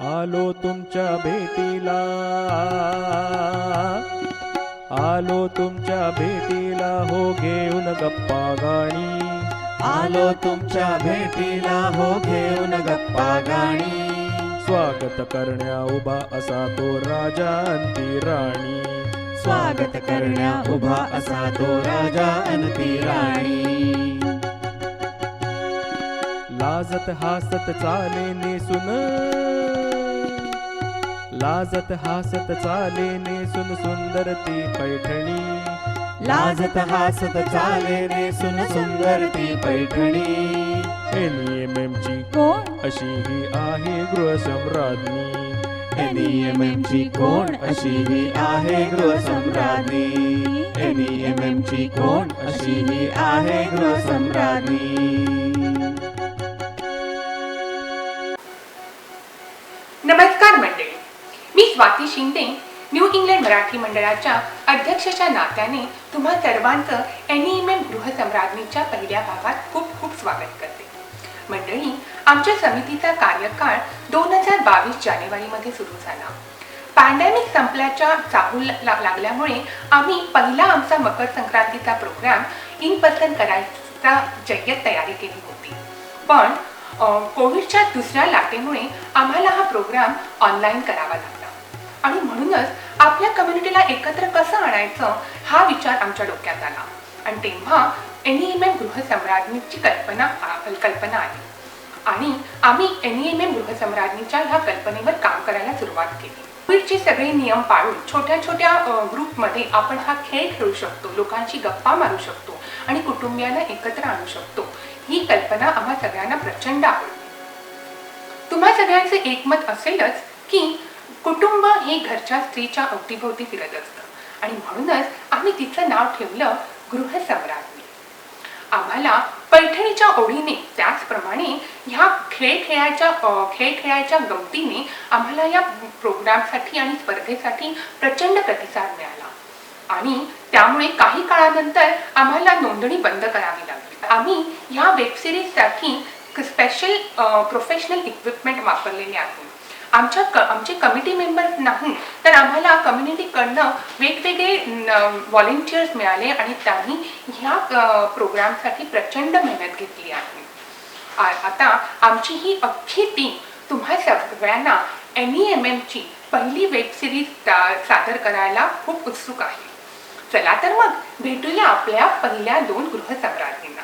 आलो तुमच्या भेटीला, आलो तुमच्या भेटीला हो घेऊन गप्पा गाणी, आलो तुमच्या भेटीला हो घेऊन गप्पा गाणी. स्वागत करण्या उभा असा तो राजा अंती राणी, स्वागत करण्या उभा असा तो राजा अन ती राणी. लाजत हासत चाले नेसून, लाजत हासत चाले नेसून सुंदर ती पैठणी, लाजत हासत चाले नेसून सुंदर ती पैठणी. NEMM ची कोण अशी ही आहे गृहसम्राज्ञी, NEMM ची कोण अशी ही आहे गृहसम्राज्ञी. NEMM ची कोण अशी ही आहे गृहसम्राज्ञी. नमस्कार मंडळी, मी स्वाती शिंदे न्यू इंग्लंड मराठी मंडळाच्या अध्यक्षाच्या नात्याने तुम्हा सर्वांचं NEMM गृहसम्राज्ञीच्या पहिल्या भागात खूप खूप स्वागत करते. मंडळी, आमच्या समितीचा कार्यकाळ 2022 जानेवारीमध्ये सुरू झाला. पॅन्डेमिक संपल्याच्या चाहूल लागल्यामुळे आम्ही पहिला आमचा मकर संक्रांतीचा प्रोग्राम इन पर्सन करायचा जय्यत तयारी केली होती. पण कोविडच्या दुसऱ्या लाटेमुळे आम्हाला हा प्रोग्राम ऑनलाईन करावा लागला आणि म्हणूनच आपल्या कम्युनिटीला एकत्र कसं आणायचं हा विचार आमच्या डोक्यात आला आणि तेव्हा NEMM गृहसम्राज्ञीची कल्पना आली आणि आम्ही NEMM गृहसम्राज्ञीच्या ह्या कल्पनेवर काम करायला सुरुवात केली. कोविडचे सगळे नियम पाळून छोट्या छोट्या ग्रुपमध्ये आपण हा खेळ खेळू शकतो, लोकांशी गप्पा मारू शकतो आणि कुटुंबियांना एकत्र आणू शकतो. ही कल्पना आम्हा सगळ्यांना प्रचंड आवडली. तुम्हा सगळ्यांचे एकमत असेलच की कुटुंब हे घरच्या स्त्रीच्या अवतीभोवती फिरत असतं आणि म्हणूनच आम्ही तिचं नाव ठेवलं गृहसम्राज्ञी. आम्हाला पैठणीच्या ओढीने त्याचप्रमाणे ह्या खेळ खेळायच्या गमतीने आम्हाला या प्रोग्रामसाठी आणि स्पर्धेसाठी प्रचंड प्रतिसाद मिळाला आणि त्यामुळे काही काळानंतर आम्हाला नोंदणी बंद करावी लागली. आम्ही ह्या वेबसिरीजसाठी स्पेशल प्रोफेशनल इक्विपमेंट वापरलेले आहे. आमचे कमिटी मेंबर्स नाही तर आम्हाला कम्युनिटीकडनं वेगवेगळे व्हॉलेंटियर्स मिळाले आणि त्यांनी ह्या प्रोग्रामसाठी प्रचंड मेहनत घेतली आहे. आता आमची ही अख्खी टीम तुम्हा सगळ्यांना NEMM ची पहिली वेबसिरीज सादर करायला खूप उत्सुक आहे. चला तर मग भेटूया आपल्या पहिल्या 2 गृहसम्राज्ञींना.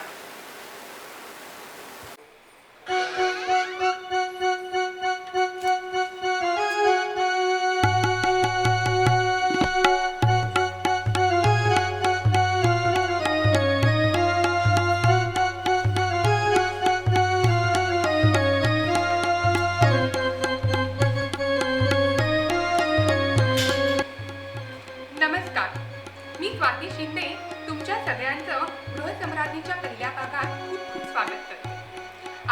नमस्कार, मी स्वाती शिंदे तुमच्या सगळ्यांचं गृहसम्राज्ञीच्या पहिल्या भागात खूप खूप स्वागत करते.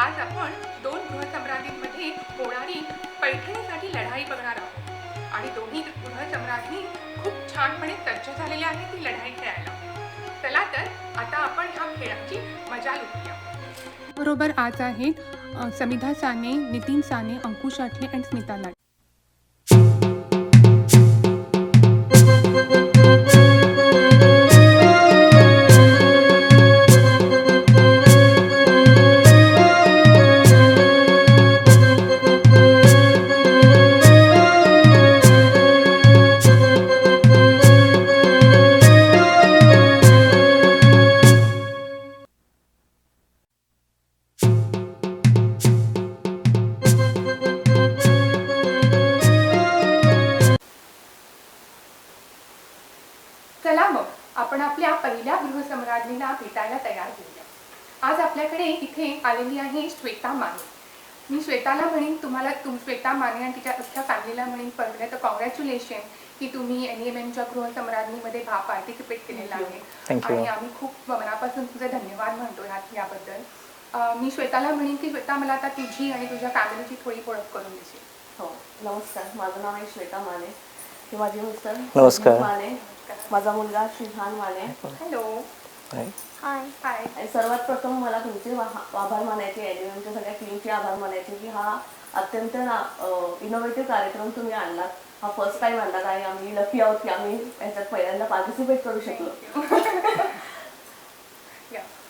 आज आपण 2 गृहसम्राज्ञींमध्ये होणारी पैठणीसाठी लढाई बघणार आहोत आणि दोन्ही गृहसम्राज्ञी खूप छानपणे सज्ज झालेल्या आहेत ती लढाई खेळायला. चला तर आता आपण ह्या खेळाची मजा लुटूया. बरोबर आज आहेत समिधा साने, नितीन साने, अंकुश आठले आणि स्मिता लाड. चला मग आपण आपल्या पहिल्या गृहसम्राज्ञीला भेटायला तयार होऊया. आज आपल्याकडे इथे आलेली आहे श्वेता माने. मी श्वेताला म्हणेन, तुम्हाला श्वेता माने आणि तिच्या अख्ख्या फॅमिलीला म्हणेन पहिलं तर कॉंग्रॅच्युलेशन की तुम्ही NEMMच्या गृहसम्राज्ञीमध्ये पार्टिसिपेट केलेला आहे आणि आम्ही खूप मनापासून तुझे धन्यवाद म्हणतो याबद्दल. मी श्वेताला म्हणेन की श्वेता, मला आता तुझी आणि तुझ्या फॅमिलीची थोडी ओळख करून देशील. हो, नमस्कार. माझं नाव आहे श्वेता माने. हे माझे मिस्टर नमस्कार. माने, माझा मुलगा श्रीहान माने. हॅलो. हाय. आणि सर्वात प्रथम मला तुमचे आभार मानायचे, एनिमलच्या सगळ्या टीमचे आभार मानायचे की हा अत्यंत इनोव्हेटिव्ह कार्यक्रम तुम्ही आणलात. हा फर्स्ट टाइम आणलात आणि आम्ही लकी आहोत की आम्ही याच्यात पहिल्यांदा पार्टिसिपेट करू शकलो.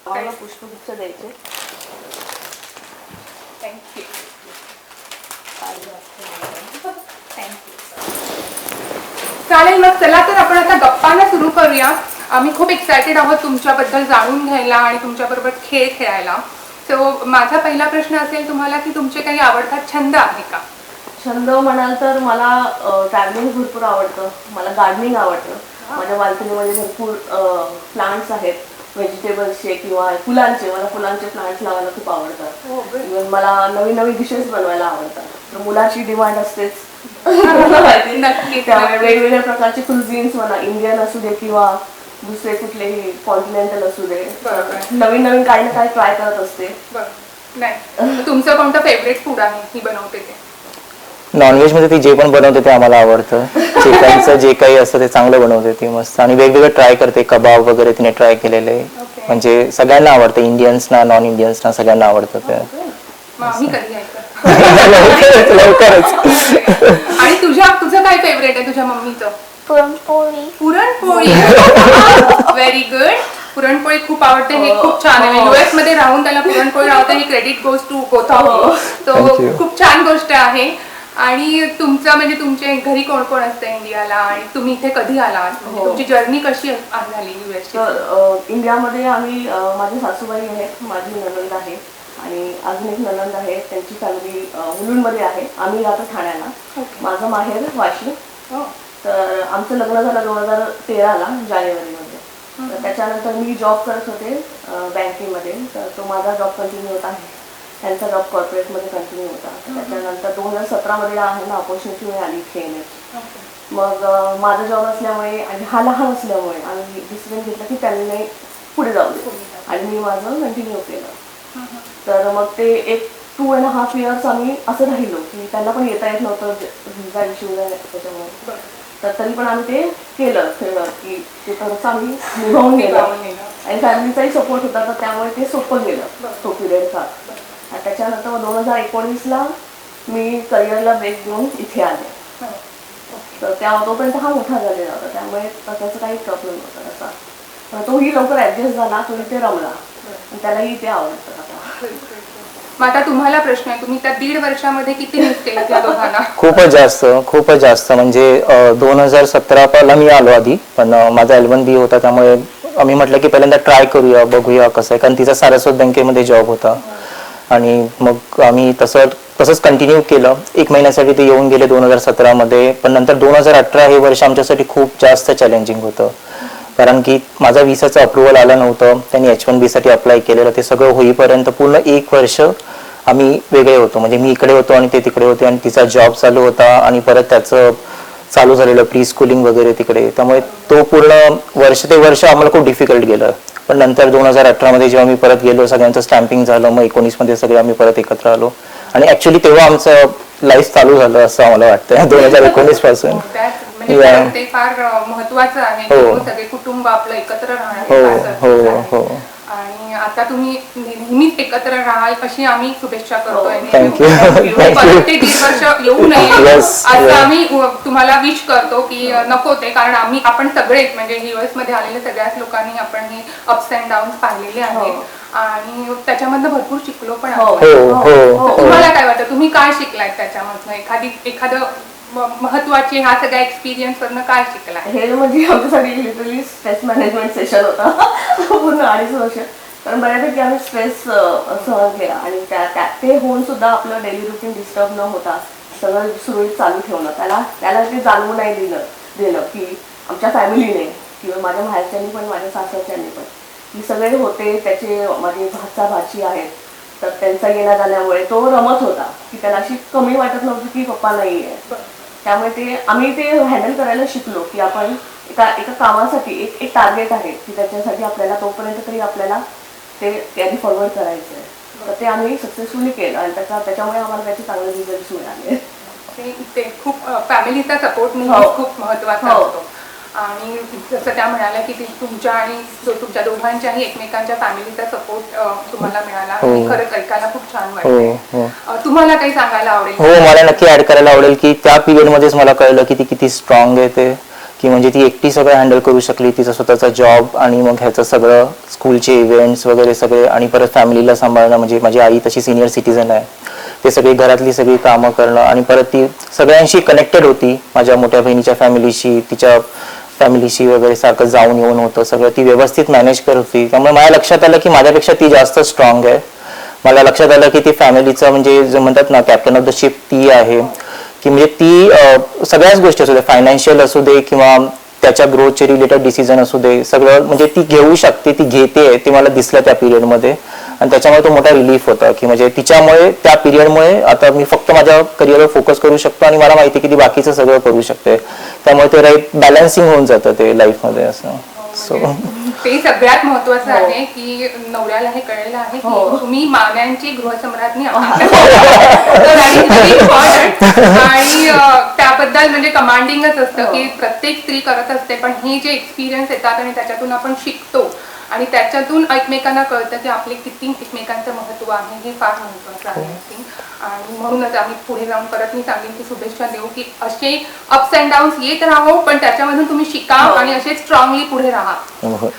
आम्हाला पुष्पगुच्छ द्यायचे. थँक्यू. चालेल, मग चला तर आपण आता गप्पांना सुरू करूया. आम्ही खूप एक्सायटेड आहोत तुमच्याबद्दल जाणून घ्यायला आणि तुमच्याबरोबर खेळ खेळायला. सो माझा पहिला प्रश्न असेल तुम्हाला की तुमचे काही आवडतात छंद आहे का? छंद म्हणाल तर मला ट्रॅव्हलिंग भरपूर आवडतं. मला गार्डनिंग आवडतं. माझ्या बाल्कनीमध्ये भरपूर प्लांट्स आहेत, व्हेजिटेबल्सचे किंवा फुलांचे. मला फुलांचे प्लांट्स लावायला खूप आवडतात. इव्हन मला नवीन नवीन डिशेस बनवायला आवडतात. तर मुलाची डिमांड असतेच. त्यामुळे वेगवेगळ्या प्रकारचे कुझिन्स मला इंडियन असू दे किंवा दुसरे कुठलेही कॉन्टिनेंटल असू दे, नवीन नवीन काही ना काही ट्राय करत असते. नाही, तुमचं कोणतं फेवरेट फूड आहे ही बनवते ते? नॉनव्हेज मध्ये ती जे पण बनवते ते आम्हाला आवडतं. चिकनचं जे काही असतं ते चांगलं बनवते ती मस्त, आणि वेगवेगळं ट्राय करते. कबाब वगैरे तिने ट्राय केलेले, म्हणजे सगळ्यांना आवडतं, इंडियन्सना नॉन इंडियन्सना सगळ्यांना आवडतं ते. लवकरच. आणि तुझं काय फेवरेट आहे तुझ्या मम्मीचं? पुरणपोळी. पुरणपोळी. Very good. पुरणपोळी खूप आवडते, हे खूप छान आहे. युएस मध्ये राहून त्याला पुरणपोळी आवडते, ही क्रेडिट गोज टू गोथाव. तो खूप छान गोष्ट आहे. आणि तुमचं म्हणजे तुमचे घरी कोण कोण असतं इंडियाला, आणि तुम्ही इथे कधी आलात? तुमची जर्नी कशी झाली युएस? तर इंडियामध्ये आम्ही माझी सासूबाई आहेत, माझी नणंद आहे आणि अजून एक नणंद आहे, त्यांची फॅमिली मुलुंडमध्ये आहे. आम्ही राहतो ठाण्याला. माझं माहेर वाशिम. तर आमचं लग्न झालं 2013ला जानेवारीमध्ये. तर त्याच्यानंतर मी जॉब करत होते बँकेमध्ये. तर तो माझा जॉब कंटिन्यू होता, त्यांचा जॉब कॉर्पोरेटमध्ये कंटिन्यू होता. त्याच्यानंतर 2017मध्ये आहे ना ऑपॉर्च्युनिटी मिळाली इथे येण्याची. मग माझा जॉब असल्यामुळे आणि हा लहान असल्यामुळे आम्ही डिसिजन घेतलं की त्यांनी पुढे जाऊ दे आणि मी माझं कंटिन्यू केलं. तर मग ते एक 2.5 years आम्ही असं राहिलो की त्यांना पण येता येत नव्हतं, व्हिसा इश्यू त्याच्यामुळे. तर तरी पण आम्ही ते केलं की ते थोडंसं आम्ही निभावून गेलो आणि फॅमिलीचाही सपोर्ट होता, तर त्यामुळे ते सोपं गेलं तो पिरियडचा. आणि त्याच्यानंतर मग 2019ला मी करिअरला ब्रेक देऊन इथे आले. तर तोपर्यंत हा मोठा झालेला होता, त्यामुळे त्याचा काही प्रॉब्लेम नव्हता तसा. पण तोही लवकर ऍडजस्ट झाला, तो इथे रमला आणि त्यालाही इथे आवडतं आता. मग आता तुम्हाला प्रश्न आहे, तुम्ही त्या 1.5 वर्षामध्ये किती मिस केले त्या दोघांना? खूपच जास्त. म्हणजे 2017ला मी आलो आधी, पण माझा L1B होता, त्यामुळे आम्ही म्हटलं की पहिल्यांदा ट्राय करूया, बघूया कसं आहे, कारण तिचा सारस्वत बँकेमध्ये जॉब होता. आणि मग आम्ही तसंच कंटिन्यू केलं. 1 महिन्यासाठी ते येऊन गेले 2017मध्ये. पण नंतर 2018 हे वर्ष आमच्यासाठी खूप जास्त चॅलेंजिंग होतं, कारण की माझा विसाचं अप्रुव्हल आलं नव्हतं. त्यांनी H1B साठी अप्लाय केलेलं. ते सगळं होईपर्यंत पूर्ण 1 वर्ष आम्ही वेगळे होतो. म्हणजे मी इकडे होतो आणि ते तिकडे होते, आणि तिचा जॉब चालू होता आणि परत त्याचं चालू झालेलं प्री स्कूलिंग वगैरे तिकडे. त्यामुळे तो पूर्ण ते वर्ष आम्हाला खूप डिफिकल्ट गेलं. पण नंतर 2018मध्ये जेव्हा मी परत गेलो, सगळ्यांचं स्टॅम्पिंग झालं. मग 19मध्ये सगळे आम्ही परत एकत्र आलो आणि ऍक्च्युली तेव्हा आमचं लाईफ चालू झालं असं आम्हाला वाटतं 2019 पासून. ते फार महत्वाचं आहे, सगळे कुटुंब आपलं एकत्र राहणं. आणि आता तुम्ही नेहमीच एकत्र राहाल अशी आम्ही शुभेच्छा करतोय. परत ते 1.5 वर्ष येऊ नये असं आम्ही तुम्हाला विश करतो की नको ते, कारण आपण सगळेच म्हणजे युएस मध्ये आलेल्या सगळ्याच लोकांनी आपण हे अप्स अँड डाऊन्स पाहिलेले आहेत आणि त्याच्यामधनं भरपूर शिकलो पण. तुम्हाला काय वाटतं, तुम्ही काय शिकलाय त्याच्यामधनं? एखादं महत्वाचे हा सगळा एक्सपिरियन्स वरनं काय शिकला? हे म्हणजे आमच्यासाठी लिटरली स्ट्रेस मॅनेजमेंट सेशन होता पूर्ण 2.5 वर्ष. कारण बऱ्यापैकी आम्ही स्ट्रेस सहन केला आणि ते होऊन सुद्धा आपलं डेली रुटीन डिस्टर्ब न होता सगळं सुरळीत चालू ठेवणं, त्याला ते जाणवू नाही दिलं की आमच्या फॅमिलीने किंवा माझ्या माहेरच्यांनी पण माझ्या सासरच्यांनी पण की सगळे होते. त्याचे माझे भाची आहेत, तर त्यांचा येण्या जाण्यामुळे तो रमत होता की त्याला अशी कमी वाटत नव्हती की पप्पा नाही आहे. त्यामुळे आम्ही ते हँडल करायला शिकलो की आपण एका कामासाठी एक टार्गेट आहे की त्याच्यासाठी आपल्याला तोपर्यंत तरी आपल्याला ते कॅरी फॉरवर्ड करायचं आहे. तर ते आम्ही सक्सेसफुली केलं आणि त्याच्यामुळे आम्हाला त्याचे चांगले रिझल्ट मिळाले. ते खूप फॅमिलीचा सपोर्ट खूप महत्वाचा असतो. आणि जसं त्या म्हणाल्या की तुमच्या आणि तुमच्या दोघांच्याही एकमेकांच्या फॅमिलीचा सपोर्ट तुम्हाला मिळाला आणि खरंच ऐकायला खूप छान वाटतं. तुम्हाला काही सांगायला आवडेल? हो, मला नक्की ऍड करायला आवडेल की त्या पिरियड मध्येच मला कळलं की ती किती स्ट्रॉंग आहे ते, की म्हणजे ती एकटी सगळं हँडल करू शकली, तिचा स्वतःचा जॉब आणि मग ह्याचं सगळं स्कूलचे इव्हेंट्स वगैरे सगळे आणि परत फॅमिलीला सांभाळणं. म्हणजे माझी आई तशी सिनियर सिटीजन आहे, ते सगळी घरातली सगळी कामं करणं आणि परत ती सगळ्यांशी कनेक्टेड होती, माझ्या मोठ्या बहिणीच्या फॅमिलीशी, तिच्या फॅमिलीशी वगैरे सारखं जाऊन येऊन होतं सगळं, ती व्यवस्थित मॅनेज करत होती. त्यामुळे मला लक्षात आलं की माझ्यापेक्षा ती जास्त स्ट्रॉंग आहे. मला लक्षात आलं की ती फॅमिलीचं म्हणजे जे म्हणतात ना कॅप्टन ऑफ द शिप ती आहे, की म्हणजे ती सगळ्याच गोष्टी असू दे, फायनान्शियल असू दे किंवा त्याच्या ग्रोथचे रिलेटेड डिसिजन असू दे, सगळं म्हणजे ती घेऊ शकते, ती घेते, ती मला दिसलं त्या पिरियडमध्ये. आणि त्याच्यामुळे तो मोठा रिलीफ होता की म्हणजे तिच्यामुळे त्या पिरियडमुळे आता मी फक्त माझ्या करिअरवर फोकस करू शकतो आणि मला माहिती की ती बाकीचं सगळं करू शकते. त्यामुळे ते राईट बॅलन्सिंग होऊन जातं ते लाईफमध्ये असं. सो ते सगळ्यात महत्वाचं आहे की नवऱ्याला हे कळलेलं आहे की तुम्ही मान्यांची गृहसम्राज्ञी आहात. आणि त्याबद्दल म्हणजे कमांडिंगच असतं की प्रत्येक स्त्री करत असते, पण हे जे एक्सपिरियन्स येतात आणि त्याच्यातून आपण शिकतो आणि त्याच्यातून एकमेकांना कळतं की आपले किती एकमेकांचं महत्व आहे, हे फार महत्वाचं आहे. आणि म्हणूनच आम्ही पुढे जाऊन परत मी सांगेन की शुभेच्छा देऊ की असे अप्स अँड डाऊन्स येत राहो, पण त्याच्यामधून तुम्ही शिका आणि असे स्ट्रॉंगली पुढे राहा.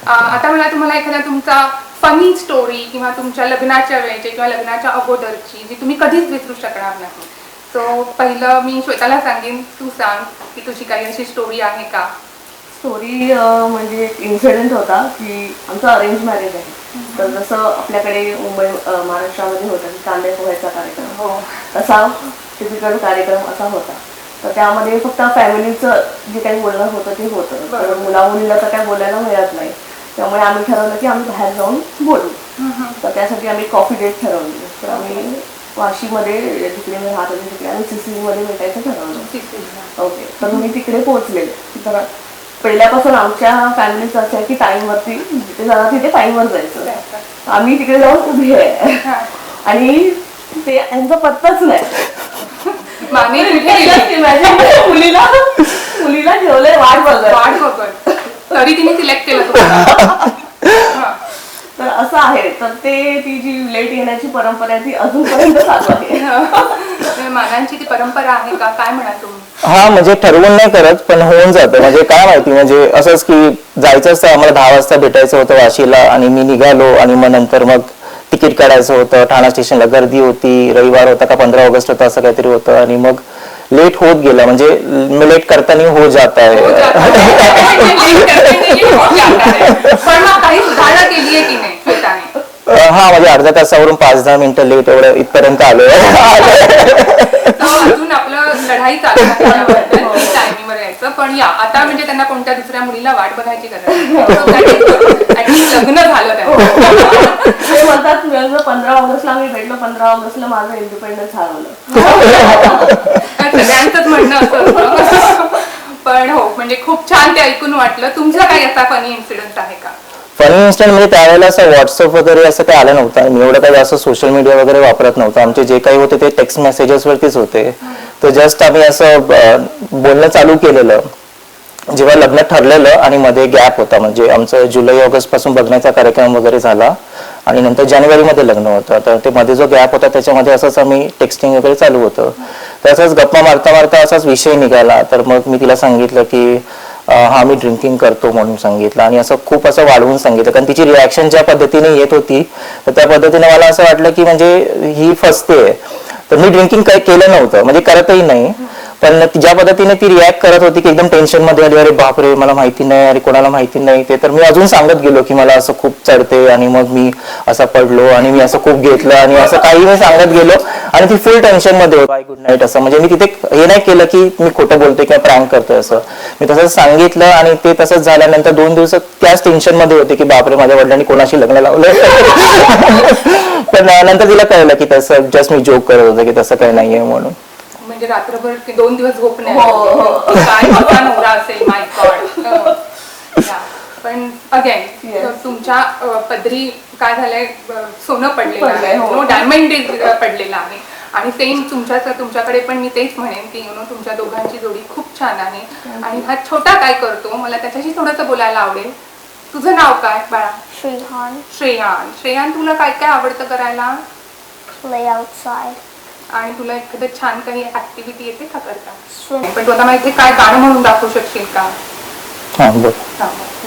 आता मला तुम्हाला एखादा तुमचा फनी स्टोरी किंवा तुमच्या लग्नाच्या वेळेची किंवा लग्नाच्या अगोदरची जी तुम्ही कधीच विसरू शकणार नाही. सो पहिलं मी श्वेताला सांगेन, तू सांग की तुझी काही अशी स्टोरी आहे का? स्टोरी म्हणजे एक इन्सिडेंट होता की आमचं अरेंज मॅरेज आहे. तर जसं आपल्याकडे मुंबई महाराष्ट्रामध्ये होतं की कांदे पोह्याचा कार्यक्रम, तसा टिपिकल कार्यक्रम असा होता. तर त्यामध्ये फक्त फॅमिलीचं जे काही बोलणं होतं ते होतं, तर मुलामुलीला तर काही बोलायला मिळत नाही. त्यामुळे आम्ही ठरवलं की आम्ही बाहेर जाऊन बोलू. तर त्यासाठी आम्ही कॉफी डेट ठरवली. तर आम्ही वाशीमध्ये तिकडे मी राहत होते, तिकडे आम्ही सिसिलीमध्ये भेटायचं ठरवलं. ओके, तर मी तिकडे पोहोचलेले. तर पहिल्यापासून आमच्या फॅमिलीचं असं आहे की टाईमवरती जिथे जाणार तिथे टाईमवर जायचं. आम्ही तिकडे जाऊन उभी आहे आणि ते यांचा पत्ताच नाही. मुलीला ठेवलंय वाट बघत, तरी तिने सिलेक्ट केलं तुम्हाला. तर असं आहे. तर ते ती जी लेट येण्याची परंपरा आहे ती अजूनपर्यंत चालू आहे. मानांची ती परंपरा आहे का, काय म्हणा तुम्ही? हा, म्हणजे ठरवून नाही करत पण होऊन जातं. म्हणजे काय माहिती, म्हणजे असंच की जायचं असतं, आम्हाला 10 वाजता भेटायचं होतं वाशीला आणि मी निघालो आणि मग नंतर मग तिकीट काढायचं होतं. ठाणा स्टेशनला गर्दी होती, रविवार होता का 15 ऑगस्ट होता असं काहीतरी होतं आणि मग लेट होत गेला. म्हणजे लेट करताना हो जाता है. पण मग काही सुधारणा केली आहे की नाही श्वेताने? हा, म्हणजे अर्ध्या तासावरून 5-10 मिनिटं लेट एवढं इथपर्यंत आलोय. अजून आपलं लढाई चालू आहे टायमिंगवर यायचं. पण या आता म्हणजे त्यांना कोणत्या दुसऱ्या मुलीला वाट बघायची गरज नाही, लग्न झालं त्यांचं. ते म्हणतात 15 ऑगस्टला आम्ही भेटलो, 15 ऑगस्टला माझं इंडिपेंडन्स हरवलं. सगळ्यांचंच म्हणणं असं. पण हो, म्हणजे खूप छान ते ऐकून वाटलं. तुमचा काही असा फनी इन्सिडेंट आहे का? फनी इन्स्टंट म्हणजे त्यावेळेला असं व्हॉट्सअप वगैरे असं काही आलं नव्हतं. मी एवढं काही असं सोशल मीडिया वगैरे वापरत नव्हतं. आमचे जे काही होते ते टेक्स्ट मेसेजेस वरतीच होते. तर जस्ट आम्ही असं बोलणं चालू केलेलं जेव्हा लग्न ठरलेलं आणि मध्ये गॅप होता. म्हणजे आमचं जुलै ऑगस्ट पासून बघण्याचा कार्यक्रम वगैरे झाला आणि नंतर जानेवारीमध्ये लग्न होतं. तर ते मध्ये जो गॅप होता त्याच्यामध्ये असंच आम्ही टेक्स्टिंग वगैरे चालू होतं. तर असंच गप्पा मारता मारता असाच विषय निघाला. तर मग मी तिला सांगितलं की हा, मी ड्रिंकिंग करतो म्हणून सांगितलं आणि असं खूप असं वाढवून सांगितलं. कारण तिची रिॲक्शन ज्या पद्धतीने येत होती तर त्या पद्धतीने मला असं वाटलं की म्हणजे ही फसते. तर मी ड्रिंकिंग काही केलं नव्हतं, म्हणजे करतही नाही. पण ज्या पद्धतीने ती रिॲक्ट करत होती की एकदम टेन्शन मध्ये आली, अरे बापरे मला माहिती नाही, अरे कोणाला माहिती नाही ते. तर मी अजून सांगत गेलो की मला असं खूप चढते आणि मग मी असं पडलो आणि मी असं खूप घेतलं आणि असं काही मी सांगत गेलो आणि ती फुल टेन्शन मध्ये होती. बाय गुड नाईट असं. म्हणजे मी तिथे हे नाही केलं की मी खोटं बोलतोय किंवा प्रँक करतोय असं. मी तसंच सांगितलं आणि ते तसंच झाल्यानंतर 2 दिवस त्याच टेन्शन मध्ये होते की बापरे माझ्या वडिलांनी कोणाशी लग्न लावलं. पण नंतर तिला कळलं की तसं जस्ट मी जोक करत होतो की तसं काही नाहीये म्हणून. म्हणजे रात्रभर 2 दिवस झोप नाही, काय मोठा नवरा असेल, माय गॉड. पण अगेन तुमच्या पदरी काय झालंय, सोनं पडलेलं आहे, डायमंड पडलेलं आहे आणि सेम तुमच्याकडे पण मी तेच म्हणेन की तुमच्या दोघांची जोडी खूप छान आहे. आणि हा छोटा काय करतो, मला त्याच्याशी थोडंसं बोलायला आवडेल. तुझं नाव काय बाळा? श्रेयान. श्रेयान, तुला काय काय आवडतं करायला? Play outside. आणि तुला एखादं छान काही ऍक्टिव्हिटी येते का करता? पण तू आता माहिती काय गाणं म्हणून दाखवू शकशील का? हा बोल.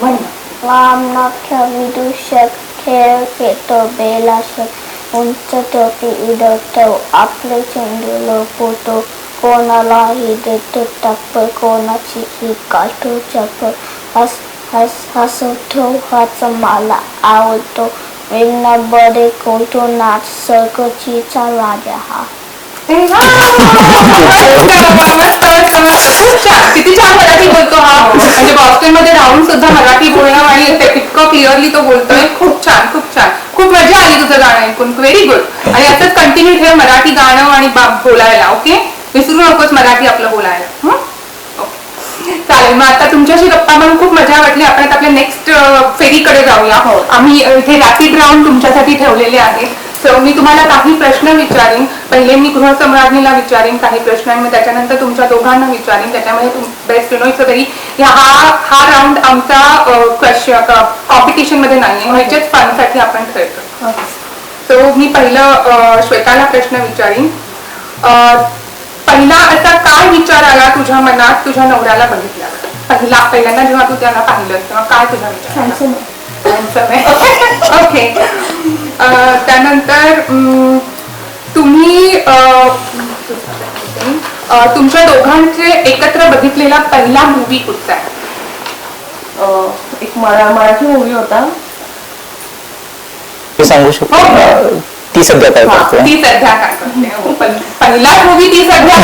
म्हण ना. Mama kami shek keto bela shek uncha topi idoto आपले चेंडूला पोतो कोणाला देतो टप्पर कोणाची ही काटो चप्पर हसतो हाच मला आवडतो वेगना बडे कोणतो नाच सर्कचीचा राजा हा. किती छान मराठी बोलतो हा. म्हणजे बॉस्टन मध्ये राहून सुद्धा मराठी बोलणं आणि इतकं क्लिअरली तो बोलतोय. खूप छान, खूप छान. खूप मजा आली तुझं गाणं ऐकून. Very good. आणि असंच कंटिन्यू ठेव मराठी गाणं आणि बोलायला. ओके, विसरू नकोस मराठी आपलं बोलायला. चालेल. मग आता तुमच्याशी गप्पा मारून खूप मजा वाटली. आपण आता आपल्या नेक्स्ट फेरीकडे जाऊया. आम्ही इथे रॅपिड राऊंड तुमच्यासाठी ठेवलेले आहे. सो मी तुम्हाला काही प्रश्न विचारीन. पहिले मी गृहसम्राज्ञीला विचारीन काही प्रश्न आणि मग त्याच्यानंतर तुमच्या दोघांना विचारीन. त्याच्यामध्ये बेस्ट इट्स व्हेरी हा राऊंड आमचा कॉम्पिटिशन मध्ये नाहीये, ह्याच्याच फनसाठी आपण खेळतो. सो मी पहिलं श्वेताला प्रश्न विचारीन. पहिला असा काय विचार आला तुझ्या मनात तुझ्या नवऱ्याला बघितल्यावर? पहिल्यांदा जेव्हा तू त्यांना पाहिलं तेव्हा काय तुझा विचार? ओके. त्यानंतर तुम्ही तुमच्या दोघांचे एकत्र बघितलेला पहिला मूवी कुठचा आहे? एक मराठी मूवी होता. मी सांगू शकतो ती सध्या काय करते? ती सध्या काय करते? पहिला मूवी ती सध्या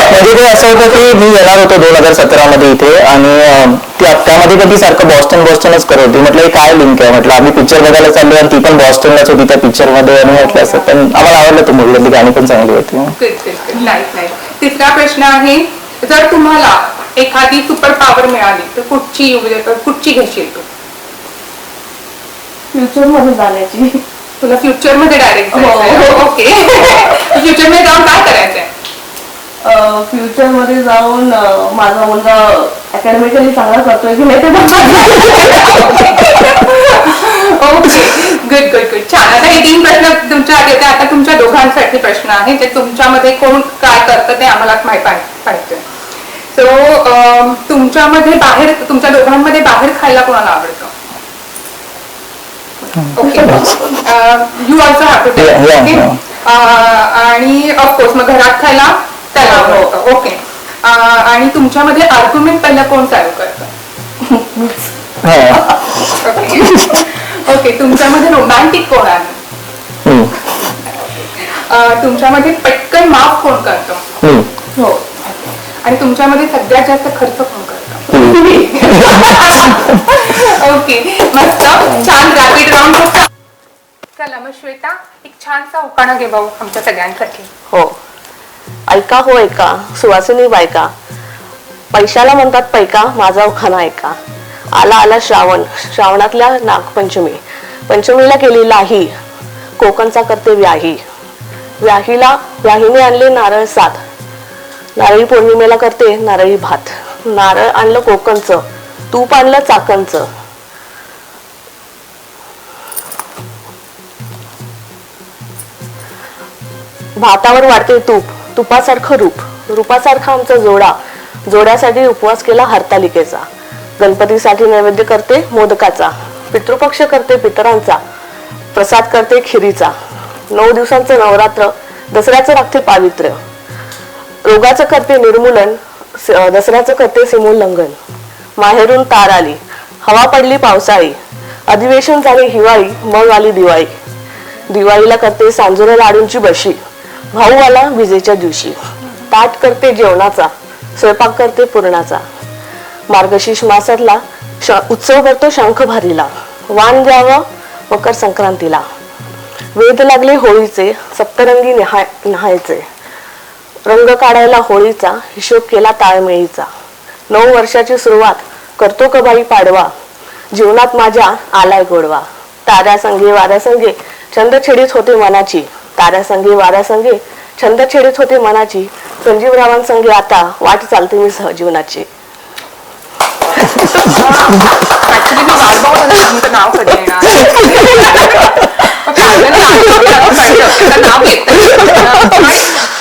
म्हणजे ते असं होतं की मी येणार होतो 2017 मध्ये इथे आणि त्यामध्ये कधी सारखं बॉस्टनच करत होती. म्हटलं काय लिंक आहे, म्हटलं आम्ही पिक्चर बघायला चाललो आणि ती पण बॉस्टनलाच होती त्या पिक्चर मध्ये आणि म्हटलं असं. पण आम्हाला आवडलं तो मूवी, गाणी पण चांगली होती. तिसरा प्रश्न आहे, जर तुम्हाला एखादी सुपर पॉवर मिळाली तर कुठची घेशील तू? फ्युचर मध्ये जाण्याची. तुला फ्युचर मध्ये डायरेक्ट? ओके. फ्युचर मध्ये जाऊन काय करायचंय? फ्युचर मध्ये जाऊन माझा मुलगा अकॅडमिकली चांगला करतोय की नाही ते ओके, गुड गुड गुड. छान. आता हे 3 प्रश्न तुमच्या येते. आता तुमच्या दोघांसाठी प्रश्न आहे जे तुमच्यामध्ये कोण काय करतं ते आम्हाला पाहिजे. सो तुमच्या दोघांमध्ये बाहेर खायला कोणाला आवडतं? Okay, you also have to tell. Okay. आणि ऑफकोर्स मग घरात खायला त्याला आवडतं. ओके. आणि तुमच्यामध्ये आर्ग्युमेंट पहिला कोण चालू करतं? ओके. तुमच्यामध्ये रोमॅन्टिक कोण आहे? तुमच्यामध्ये पटकन माफ कोण करतं? हो. आणि तुमच्यामध्ये सगळ्यात जास्त खर्च कोण करतं? ओके, मस्त. छान रॅपिड राऊंड. चला मग श्वेता, एक छानसा उखाणा घे भाऊ आमच्या सगळ्यांसाठी. हो. ऐका हो ऐका सुवासिनी बायका, पैशाला म्हणतात पैका, माझा उखाणा ऐका. आला आला श्रावण, श्रावणातल्या नागपंचमी, पंचमीला केली लाही, कोकणचा करते व्याही, व्याहीने आणले नारळ 7, नारळी पौर्णिमेला करते नारळी भात, नारळ आणलं कोकणचं, तूप आणलं चाकणचं, भातावर वाढते तूप, तुपासारखं रूप, रूपासारखा आमचा जोडा, जोड्यासाठी उपवास केला हरतालिकेचा, गणपतीसाठी नैवेद्य करते मोदकाचा, पितृपक्ष करते पितरांचा, प्रसाद करते खिरीचा, 9 दिवसांचं नवरात्र, दसऱ्याचं राखते पावित्र्य, रोगाचं करते निर्मूलन, दसऱ्याचं करते सीमोल्लंघन, माहेरून तार आली, हवा पडली पावसाळी, अधिवेशन झाले हिवाळी, मग आली दिवाळी, दिवाळीला करते सांजोऱ्या लाडूंची बशी, भाऊ आला विजेच्या दिवशी, ताट करते जेवणाचा, स्वयंपाक करते पुरणाचा, मार्गशीर्ष मासातला उत्सव करतो शंख भारीला, वाण द्यावं मकर संक्रांतीला, वेध लागले होळीचे, सप्तरंगी नहायचे, रंग काढायला होळीचा, हिशोब केला ताळमेळीचा, 9 वर्षाची सुरुवात करतो कबाई पाडवा, जीवनात माझ्या आलाय गोडवा, ताऱ्या संगे वाऱ्या संगे छंद छेडीत होते मनाची, ताऱ्यासंगी वाऱ्यासंगी छंद छेडीत होती मनाची, संजीवरावांसंगी आता वाट चालते मी सहजीवनाची. ऍक्च्युली मी वाट बघत होते तुमचं नाव कधी येणार. पण फायनली नाव घेतलं.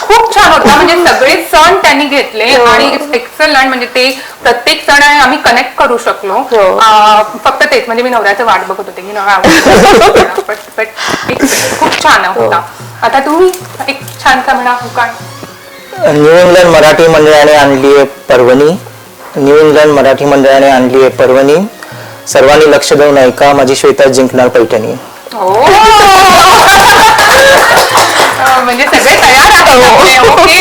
खूप छान होता, म्हणजे सगळे सण त्यांनी घेतले आणि एक्सलंट, म्हणजे ते प्रत्येक सण आहे आम्ही कनेक्ट करू शकलो. फक्त तेच म्हणजे मी नवऱ्याचं वाट बघत होते की खूप छान होता. आता तुम्ही एक छानसा म्हणा काय. न्यू इंग्लंड मराठी मंडळाने आणली आहे पर्वणी. न्यू इंग्लंड मराठी मंडळाने आणली आहे पर्वणी. सर्वांनी लक्ष देऊन ऐका, माझी श्वेता जिंकणार पैठणी. म्हणजे सगळे तयार आहेत. ओके,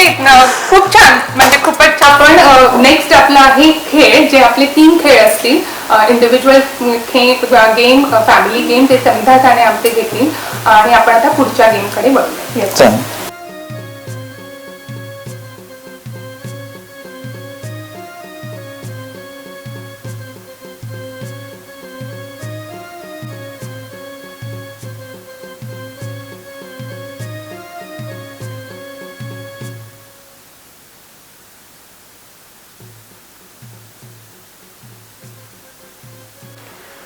खूप छान, म्हणजे खूपच छान. पण नेक्स्ट आपला आहे खेळ, जे आपले 3 खेळ असतील, इंडिव्हिज्युअल गेम, फॅमिली गेम, ते संध्याच आणि आमचे घेतील आणि आपण आता पुढच्या गेमकडे वळूया. चल.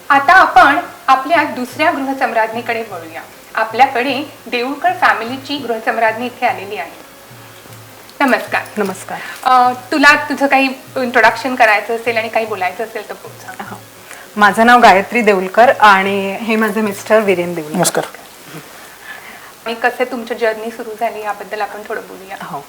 आता आपण आपल्या दुसऱ्या गृहसम्राज्ञीकडे वळूया. आपल्याकडे देऊळकर फॅमिलीची गृहसम्राज्ञी इथे आलेली आहे. नमस्कार. नमस्कार. तुला तुझं काही इंट्रोडक्शन करायचं असेल आणि काही बोलायचं असेल तर पुढचं. माझं नाव गायत्री देऊळकर आणि हे माझे मिस्टर वीरेन देऊळकर. नमस्कार. आणि कसे तुमची जर्नी सुरू झाली याबद्दल आपण थोडं बोलूया. हो,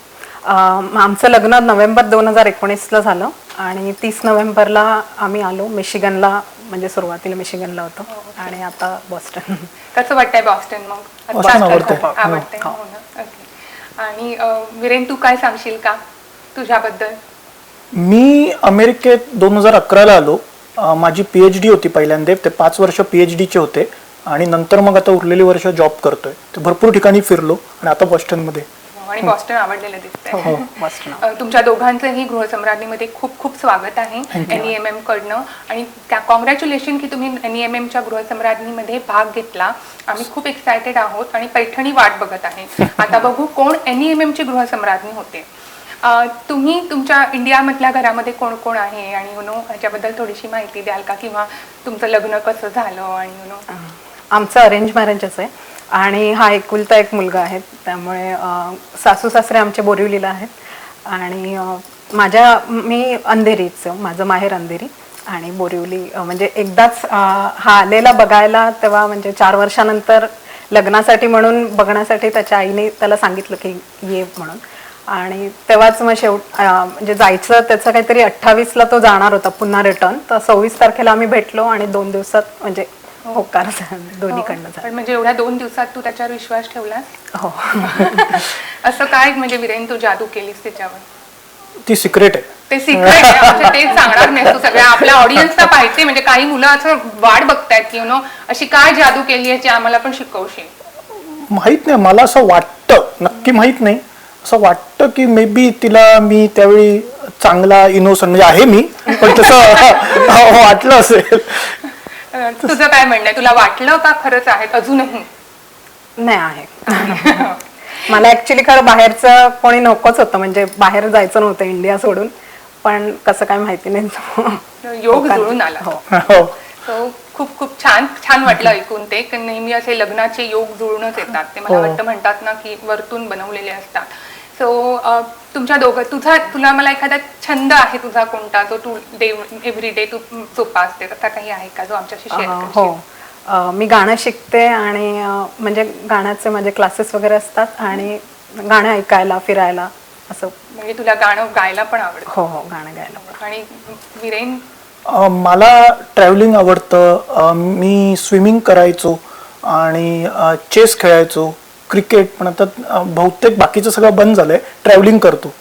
आमचं लग्न नोव्हेंबर 2019ला झालं आणि 30 नोव्हेंबरला आम्ही आलो मिशिगनला, म्हणजे सुरुवातीला मिशिगनला होतो आणि आता बॉस्टन. कसं वाटतंय बॉस्टन? मग बॉस्टन आवडतंय. आवडतंय. हो ना. ओके. आणि वीरेन, तू काय सांगशील का तुझ्याबद्दल? मी अमेरिकेत 2011ला आलो. माझी PhD होती पहिल्यांदा. ते 5 वर्ष PhDचे होते आणि नंतर मग आता उरलेली वर्ष जॉब करतोय. तर भरपूर ठिकाणी फिरलो आणि आता बॉस्टनमध्ये. आणि बॉस्टन आवडलेलं दिसतंय. हो, बॉस्टन. तुमच्या दोघांचंही गृहसम्राज्ञीमध्ये खूप खूप स्वागत आहे NEMM कडनं. आणि कॉंग्रॅच्युलेशन की तुम्ही NEMMच्या गृहसम्राज्ञीमध्ये भाग घेतला. आम्ही खूप एक्सायटेड आहोत आणि पैठणी वाट बघत आहे. आता बघू कोण NEMMची गृहसम्राज्ञी होते. तुम्ही तुमच्या इंडियामधल्या घरामध्ये कोण कोण आहे आणि ह्याच्याबद्दल थोडीशी माहिती द्याल का, किंवा तुमचं लग्न कसं झालं? आणि आमचं अरेंज मॅरेजच आहे आणि हा एकुलता एक मुलगा आहे. त्यामुळे सासू सासरे आमचे बोरिवलीला आहेत आणि मी अंधेरीचं, माझं माहेर अंधेरी आणि बोरिवली. म्हणजे एकदाच हा आलेला बघायला, तेव्हा म्हणजे 4 वर्षानंतर लग्नासाठी म्हणून बघण्यासाठी त्याच्या आईने त्याला सांगितलं की ये म्हणून. आणि तेव्हाच मग म्हणजे जायचं त्याचं काहीतरी 28ला तो जाणार होता पुन्हा रिटर्न. तर 26 तारखेला आम्ही भेटलो आणि 2 दिवसात म्हणजे होकार दोन्हीकडनं झालं. म्हणजे एवढ्या 2 दिवसात तू त्याच्यावर विश्वास ठेवलास? हो. असं काय म्हणजे वीरेन तू जादू केलीस त्याच्यावर? ती सिक्रेट आहे. ते सिक्रेट आहे, म्हणजे ते सांगणार नाही तू सगळ्या आपल्या ऑडियन्सला पाहिजे. म्हणजे काही मुलं असं वाट बघतायत की अशी काय जादू केली याची आम्हाला पण शिकवशील. माहित नाही, मला असं वाटतं, नक्की माहित नाही, असं वाटतं की मे बी तिला मी त्यावेळी चांगला इनोसंट म्हणजे आहे मी, पण तसं वाटलं असेल. तुझं काय म्हणणं आहे? तुला वाटलं का खरंच आहे अजूनही? नाही आहे. मला ऍक्च्युली खरं बाहेरचं कोणी नकोच होतं, म्हणजे बाहेर जायचं नव्हतं इंडिया सोडून, पण कसं काय माहिती नाही योग जुळून आला. हो. So, खूप खूप छान छान वाटलं ऐकून ते. नेहमी असे लग्नाचे योग जुळूनच येतात. ते मला वाटतं म्हणतात ना की वरतून बनवलेले असतात. सो तुमच्या तुला मला एखादा छंद आहे तुझा कोणता, जो तू एव्हरीडे तू जोपासते, असा काही आहे का जो आमच्याशी शेअर करशील? हो, मी गाणं शिकते आणि म्हणजे गाण्याचे माझे क्लासेस वगैरे असतात आणि गाणं ऐकायला, फिरायला असं. म्हणजे तुला गाणं गायला पण आवडतं? हो हो, गाणं गायला पण. आणि वीरेन? मला ट्रॅव्हलिंग आवडतं. मी स्विमिंग करायचो आणि चेस खेळायचो, क्रिकेट, पण आता बहुतेक बाकीचं सगळं बंद झालंय. ट्रॅव्हलिंग करतो.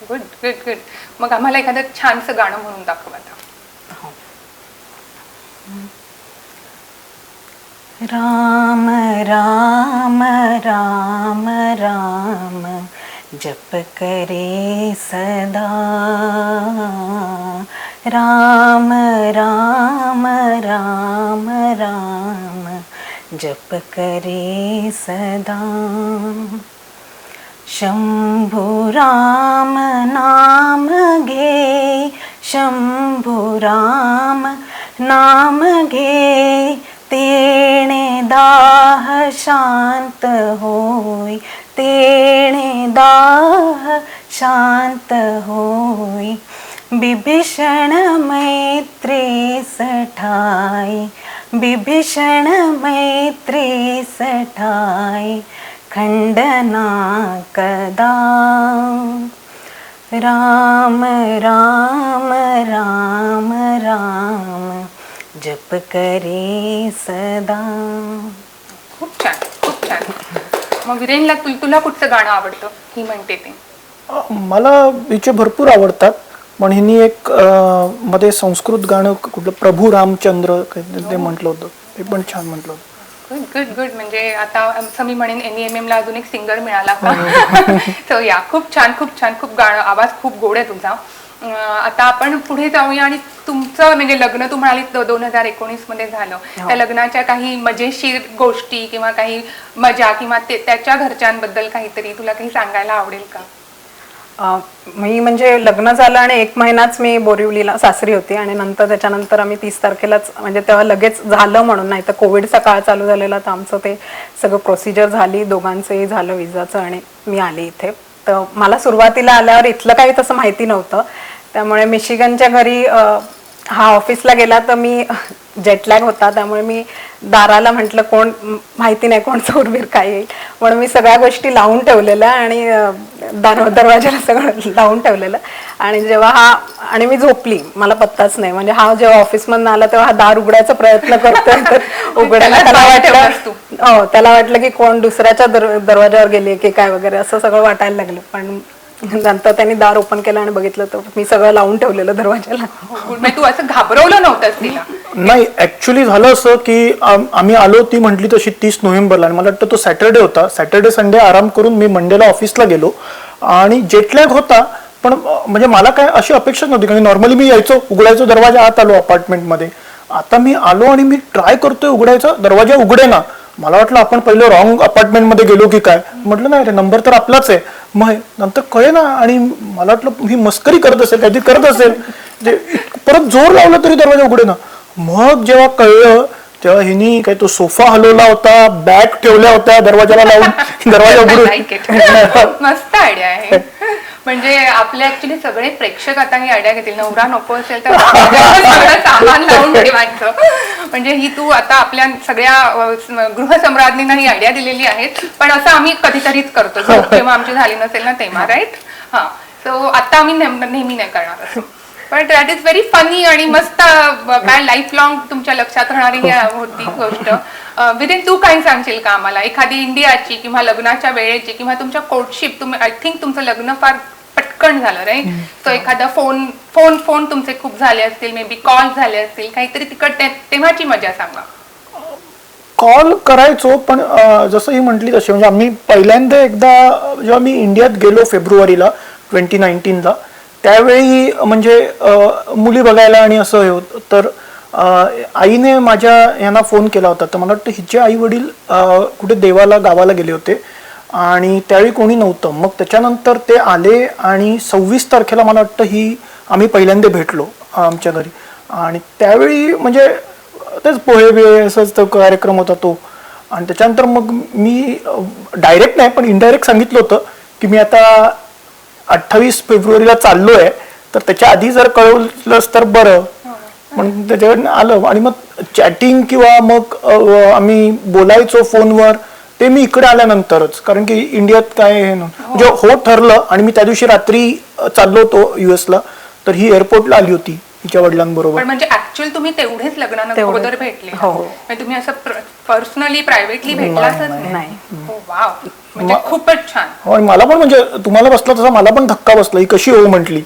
Good good good. मग आम्हाला एखादं छानसं गाणं म्हणून दाखव आता. राम राम राम राम जप करे सदा, राम राम राम राम जप करे सदा शंभु राम नाम घे शंभु राम नाम घे तेणे दाह शांत होय तेणे दाह शांत होय बिभीषण मैत्री सठाई बिभीषण मैत्री सठाई खंडना कदा राम राम राम राम जप करे सदा. खूप छान खूप छान. मग विरेनला तुला कुठचं गाणं आवडतं ही म्हणते ते? मला हिचे भरपूर आवडतात, पण हिनी एक मध्ये संस्कृत गाणं कुठलं प्रभू रामचंद्र ते म्हटलं होतं, ते पण छान म्हटलं होतं. Good good good. म्हणजे आता असं मी म्हणेन NEMM ला अजून एक सिंगर मिळाला का? सो या खूप छान खूप छान. खूप गाणं आवाज खूप गोड आहे तुझा. आता आपण पुढे जाऊया आणि तुमचं म्हणजे लग्न तू म्हणाली 2019 मध्ये झालं. त्या लग्नाच्या काही मजेशीर गोष्टी किंवा काही मजा किंवा त्याच्या घरच्यांबद्दल काहीतरी तुला काही सांगायला आवडेल का? मी म्हणजे लग्न झालं आणि 1 महिनाच मी बोरिवलीला सासरी होती आणि नंतर त्याच्यानंतर आम्ही 30 तारखेलाच म्हणजे तेव्हा लगेच झालं म्हणून, नाही तर कोविडचा काळ चालू झालेला तर आमचं ते सगळं प्रोसिजर झाली, दोघांचंही झालं विजाचं आणि मी आले इथे. तर मला सुरुवातीला आल्यावर इथलं काही तसं माहिती नव्हतं, त्यामुळे मिशिगनच्या घरी हा ऑफिसला गेला तर मी जेटलॅग होता त्यामुळे मी दाराला म्हटलं कोण माहिती नाही कोण चोरबीर काय येईल म्हणून मी सगळ्या गोष्टी लावून ठेवलेल्या आणि दरवाजाला सगळं लावून ठेवलेलं. आणि जेव्हा हा आणि मी झोपली, मला पत्ताच नाही, म्हणजे हा जेव्हा ऑफिसमधून आला तेव्हा हा दार उघडायचा प्रयत्न करतोय तर उघडायला त्याला वाटलं त्याला वाटलं की कोण दुसऱ्याच्या दरवाजावर गेली की काय वगैरे असं सगळं वाटायला लागलं. पण नंतर त्यांनी दार ओपन केलं आणि बघितलं तर मी सगळं लावून ठेवलेलं दरवाजाला. तू असं घाबरवलं नव्हतंस तिला? नाही, ऍक्च्युली झालं असं की आम्ही आलो, ती म्हटली तशी 30 नोव्हेंबरला आणि मला वाटतं तो सॅटर्डे होता. सॅटर्डे संडे आराम करून मी मंडेला ऑफिसला गेलो आणि जेटलॅग होता, पण म्हणजे मला काय अशी अपेक्षा नव्हती कारण नॉर्मली मी यायचो, उघडायचो दरवाजा, आत आलो अपार्टमेंटमध्ये. आता मी आलो आणि मी ट्राय करतोय उघडायचा, दरवाजा उघडे ना. मला वाटलं आपण पहिलं रॉंग अपार्टमेंटमध्ये गेलो की काय, म्हटलं नाही रे नंबर तर आपलाच आहे. मग नंतर कळे ना आणि मला वाटलं ही मस्करी करत असेल, काहीतरी करत असेल, परत जोर लावला तरी दरवाजा उघडे ना. मग जेव्हा कळलं तेव्हा हिनी काही तो सोफा हलवला होता, बॅग ठेवल्या होत्या दरवाजाला लावून दरवाजा उघडून. मस्त आयडिया आहे. म्हणजे आपले ऍक्च्युली सगळे प्रेक्षक आता ही आयडिया घेतील, नवरा नको असेल तर सगळं सामान लावून ठेवायचं. म्हणजे ही तू आता आपल्या सगळ्या गृहसम्राज्ञींना ही आयडिया दिलेली आहे, पण असं आम्ही कधीतरीच करतो जेव्हा आमची झाली नसेल ना तेव्हा, राईट? हा. सो आता आम्ही नेहमी नाही करणार असं, पण दॅट इज व्हेरी फनी आणि मस्त काय लाईफ लॉंग तुमच्या लक्षात राहणारी होती गोष्ट. विरेन तू काय सांगशील का आम्हाला एखादी इंडियाची किंवा लग्नाच्या वेळेची किंवा तुमच्या कोर्टशिप, तुम्ही आय थिंक तुमचं लग्न फार पटकन झालं, राईट? तो एखादा फोन तुमचे खूप झाले असतील, मे बी कॉल झाले असतील, काहीतरी तिकड तेव्हाची मजा सांगा. कॉल करायचो, पण जसं ही म्हटली तशी म्हणजे आम्ही पहिल्यांदा एकदा जेव्हा मी इंडियात गेलो फेब्रुवारीला 2019ला, त्यावेळी म्हणजे मुली बघायला आणि असं हे होतं, तर आईने माझ्या यांना फोन केला होता. तर मला वाटतं हिचे आई वडील कुठे देवाला गावाला गेले होते आणि त्यावेळी कोणी नव्हतं. मग त्याच्यानंतर ते आले आणि 26 तारखेला मला वाटतं आम्ही पहिल्यांदा भेटलो आमच्या घरी. आणि त्यावेळी म्हणजे तेच पोहे बिहे असंच तो कार्यक्रम होता तो. आणि त्याच्यानंतर मग मी डायरेक्ट नाही पण इनडायरेक्ट सांगितलं होतं की मी आता 28 फेब्रुवारीला चाललोय, तर त्याच्या आधी जर कळवलंच तर बरं. पण त्याच्याकडनं आलं आणि मग चॅटिंग किंवा मग आम्ही बोलायचो फोनवर ते मी इकडे आल्यानंतरच, कारण की इंडियात काय हे म्हणजे हो ठरलं. आणि मी त्या दिवशी रात्री चाललो होतो US ला, तर ही एअरपोर्टला आली होती तिच्या वडिलांबरोबर. म्हणजे ऍक्च्युअली तुम्ही तेवढेच लग्नानंतर भेटले, तुम्ही असं पर्सनली प्रायव्हेटली भेटलाच नाही? वाव, म्हणजे खूपच छान. हो, मला पण म्हणजे तुम्हाला बसला तसा मला पण धक्का बसला, ही कशी हो म्हटली.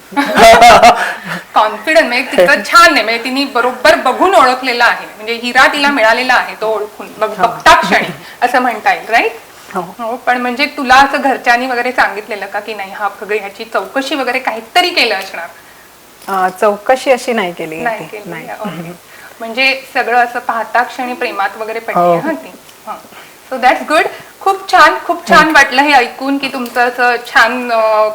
कॉन्फिडन्स म्हणजे तिचं छान आहे, म्हणजे तिने बरोबर बघून ओळखलेला आहे, म्हणजे हिरा तिला मिळालेला आहे तो ओळखून बघता क्षणी असं म्हणता येईल, राईट? हो. पण म्हणजे तुला असं घरच्यांनी वगैरे सांगितलेलं का की नाही हा ह्याची चौकशी वगैरे काहीतरी केलं असणार? चौकशी अशी नाही केली. म्हणजे सगळं असं पाहता क्षणी प्रेमात वगैरे पडली हा ती. So that's good. खूप छान वाटलं हे ऐकून की तुमचं असं छान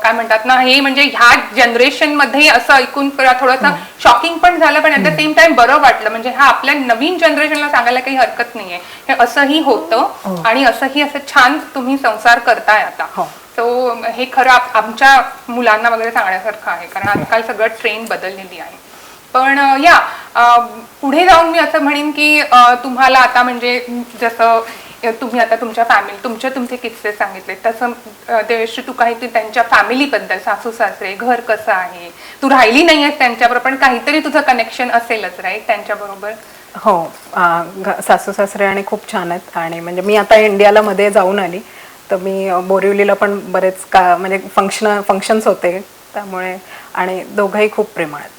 काय म्हणतात ना, हे म्हणजे ह्या जनरेशन मध्ये असं ऐकून थोडंसं शॉकिंग पण झालं, पण ऍट द सेम टाइम बरं वाटलं. म्हणजे हा आपल्या नवीन जनरेशनला सांगायला काही हरकत नाहीये, हे असंही होतं आणि असंही असं छान तुम्ही संसार करताय आता. सो हे खरं आमच्या मुलांना वगैरे सांगण्यासारखं आहे, कारण आजकाल सगळं ट्रेंड बदललेली आहे. पण पुढे जाऊन मी असं म्हणेन की तुम्हाला आता म्हणजे जसं तुम्ही आता तुमच्या फॅमिली तुमचे किस्से सांगितले, तसं देवश्री तू काहीतरी त्यांच्या फॅमिलीबद्दल, सासू सासरे, घर कसं आहे, तू राहिली नाहीयेस त्यांच्याबरोबर पण काहीतरी तुझं कनेक्शन असेलच राईट त्यांच्याबरोबर? हो, सासू सासरे आणि खूप छान आहेत. आणि म्हणजे मी आता इंडियाला मध्ये जाऊन आली, तर मी बोरिवलीला पण बरेच म्हणजे फंक्शन्स होते त्यामुळे, आणि दोघंही खूप प्रेमळ आहेत.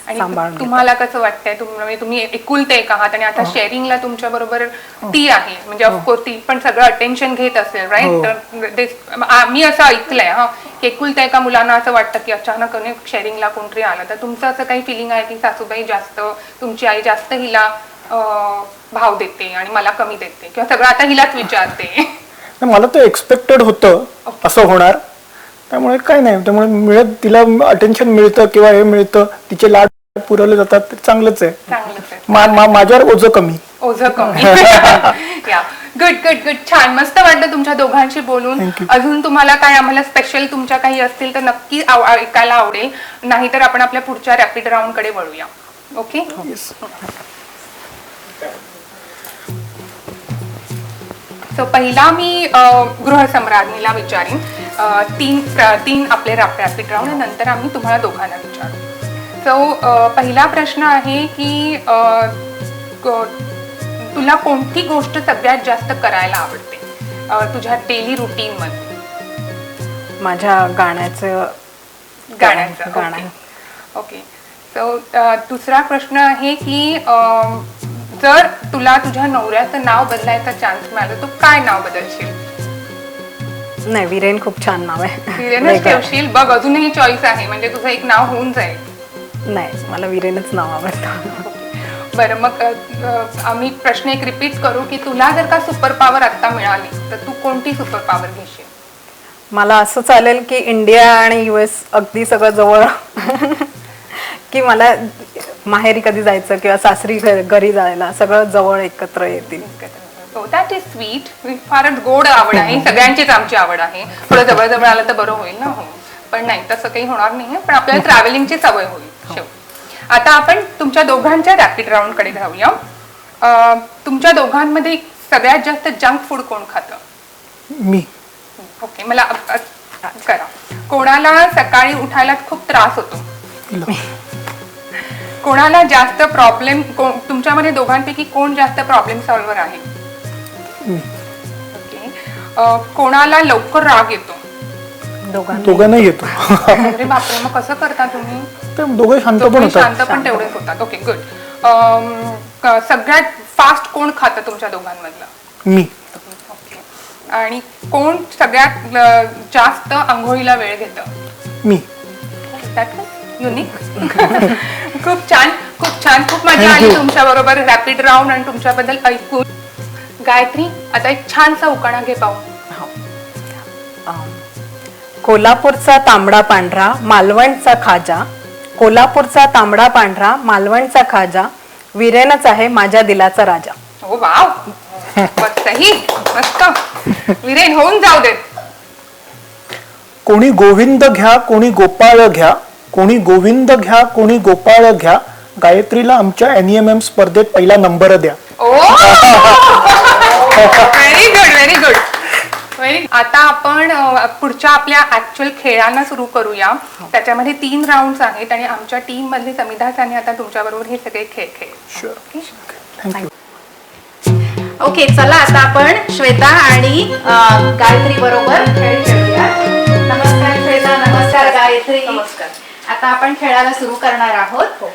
आणि तुम्हाला कसं वाटतंय, तुम्ही एकुलते एक आहात आणि आता शेअरिंगला तुमच्या बरोबर ती आहे, म्हणजे ऑफकोर्स ती पण सगळं अटेन्शन घेत असेल राईट? तर मी असं ऐकलंय की एकुलत्या एका मुलांना असं वाटतं की अचानक शेअरिंगला कोणतरी आलं, तर तुमचं असं काही फिलिंग आहे की सासूबाई जास्त, तुमची आई जास्त हिला भाव देते आणि मला कमी देते, किंवा सगळं आता हिलाच विचारते? मला तर एक्सपेक्टेड होतं असं होणार, त्यामुळे काय नाही. त्यामुळे तिला अटेन्शन मिळतं किंवा हे मिळतं, तिचे लाड पुरवले जातात, ते चांगलंच आहे. माझ्यावर ओझं कमी. या गुड. छान, मस्त वाटलं तुमच्या दोघांशी बोलून. अजून तुम्हाला काय आम्हाला स्पेशल तुमच्या काही असतील तर नक्की ऐकायला आवडेल, नाहीतर आपण आपल्या पुढच्या रॅपिड राऊंड कडे वळूया. ओके. सो पहिला मी गृहसम्राज्ञीला विचारीन तीन आपले रॅपिड राऊंड, नंतर आम्ही तुम्हाला दोघांना विचारू. सो पहिला प्रश्न आहे की तुला कोणती गोष्ट सगळ्यात जास्त करायला आवडते तुझ्या डेली रुटीन मध्ये? माझ्या गाण्याचं. ओके. सो दुसरा प्रश्न आहे की जर तुला तुझ्या नवऱ्याचं नाव बदलायचा चान्स मिळाला, तू काय नाव बदलशील? नाही, वीरेन खूप छान नाव आहे. वीरेनच ठेवशील? बघ, अजूनही चॉईस आहे, म्हणजे तुझं एक नाव होऊन जाईल. नाही, मला वीरेनच नाव आवडतं. बरं, मग आम्ही प्रश्न एक रिपीट करू की तुला जर का सुपर पॉवर आता मिळाली तर तू कोणती सुपर पॉवर घेशील? मला असं चालेल की इंडिया आणि US अगदी सगळं जवळ, की मला माहेरी कधी जायचं किंवा सासरी घरी जायला सगळं जवळ एकत्र येतील. That is sweet. फारच गोड आवड आहे, सगळ्यांचीच आमची आवड आहे. थोडं जवळ जवळ आलं तर बरं होईल ना. हो, पण नाही, तसं काही होणार नाहीये, पण आपल्याला ट्रॅव्हलिंगची सवय होईल. आता आपण तुमच्या दोघांच्या रॅपिड राऊंड कडे जाऊया. तुमच्या दोघांमध्ये सगळ्यात जास्त जंक फूड कोण खातं? मी. ओके, मला करा. कोणाला सकाळी उठायला खूप त्रास होतो? कोणाला जास्त प्रॉब्लेम, तुमच्यामध्ये दोघांपैकी कोण जास्त प्रॉब्लेम सॉल्व्हर आहे? ओके. कोणाला लवकर राग येतो? दोघांनाही येतो. अरे बापरे, मग कसं करता तुम्ही? ते दोघे शांत पण होतात. शांत पण तेवढेच होतात. Okay, good. सगळ्यात फास्ट कोण खातं तुमच्या दोघांमधलं? मी. ओके. आणि कोण सगळ्यात जास्त आंघोळीला वेळ घेतं? मी. युनिक. खूप छान. खूप मजा आली तुमच्या बरोबर रॅपिड राऊंड आणि तुमच्याबद्दल ऐकून. गायत्री, आता एक छानसा उखाणा घे पाहू. कोल्हापूरचा तांबडा पांढरा मालवणचा खाजा, कोल्हापूरचा तांबडा पांढरा मालवणचा खाजा, वीरेनच आहे माझ्या दिलाचा राजा. हो वाव, सही, मस्त. वीरेन होऊन जाऊ देत. कोणी गोविंद घ्या, कोणी गोपाळ घ्या, कोणी गोविंद घ्या, कोणी गोपाळ घ्या, गायत्रीला आमच्या NEMM स्पर्धेत पहिला नंबर द्या. ओ, व्हेरी गुड, व्हेरी गुड. आता आपण पुढच्या आपल्या ऍक्च्युअल खेळांना सुरू करूया. त्याच्यामध्ये 3 राऊंड आहेत आणि आमच्या टीम मधले समिधासाने आता तुमच्या बरोबर हे सगळे खेळ खेळ. थँक्यू. ओके, चला आता आपण श्वेता आणि गायत्री बरोबर खेळ खेळूया. नमस्कार श्वेता, नमस्कार गायत्री. नमस्कार. आता आपण खेळायला सुरू करणार आहोत.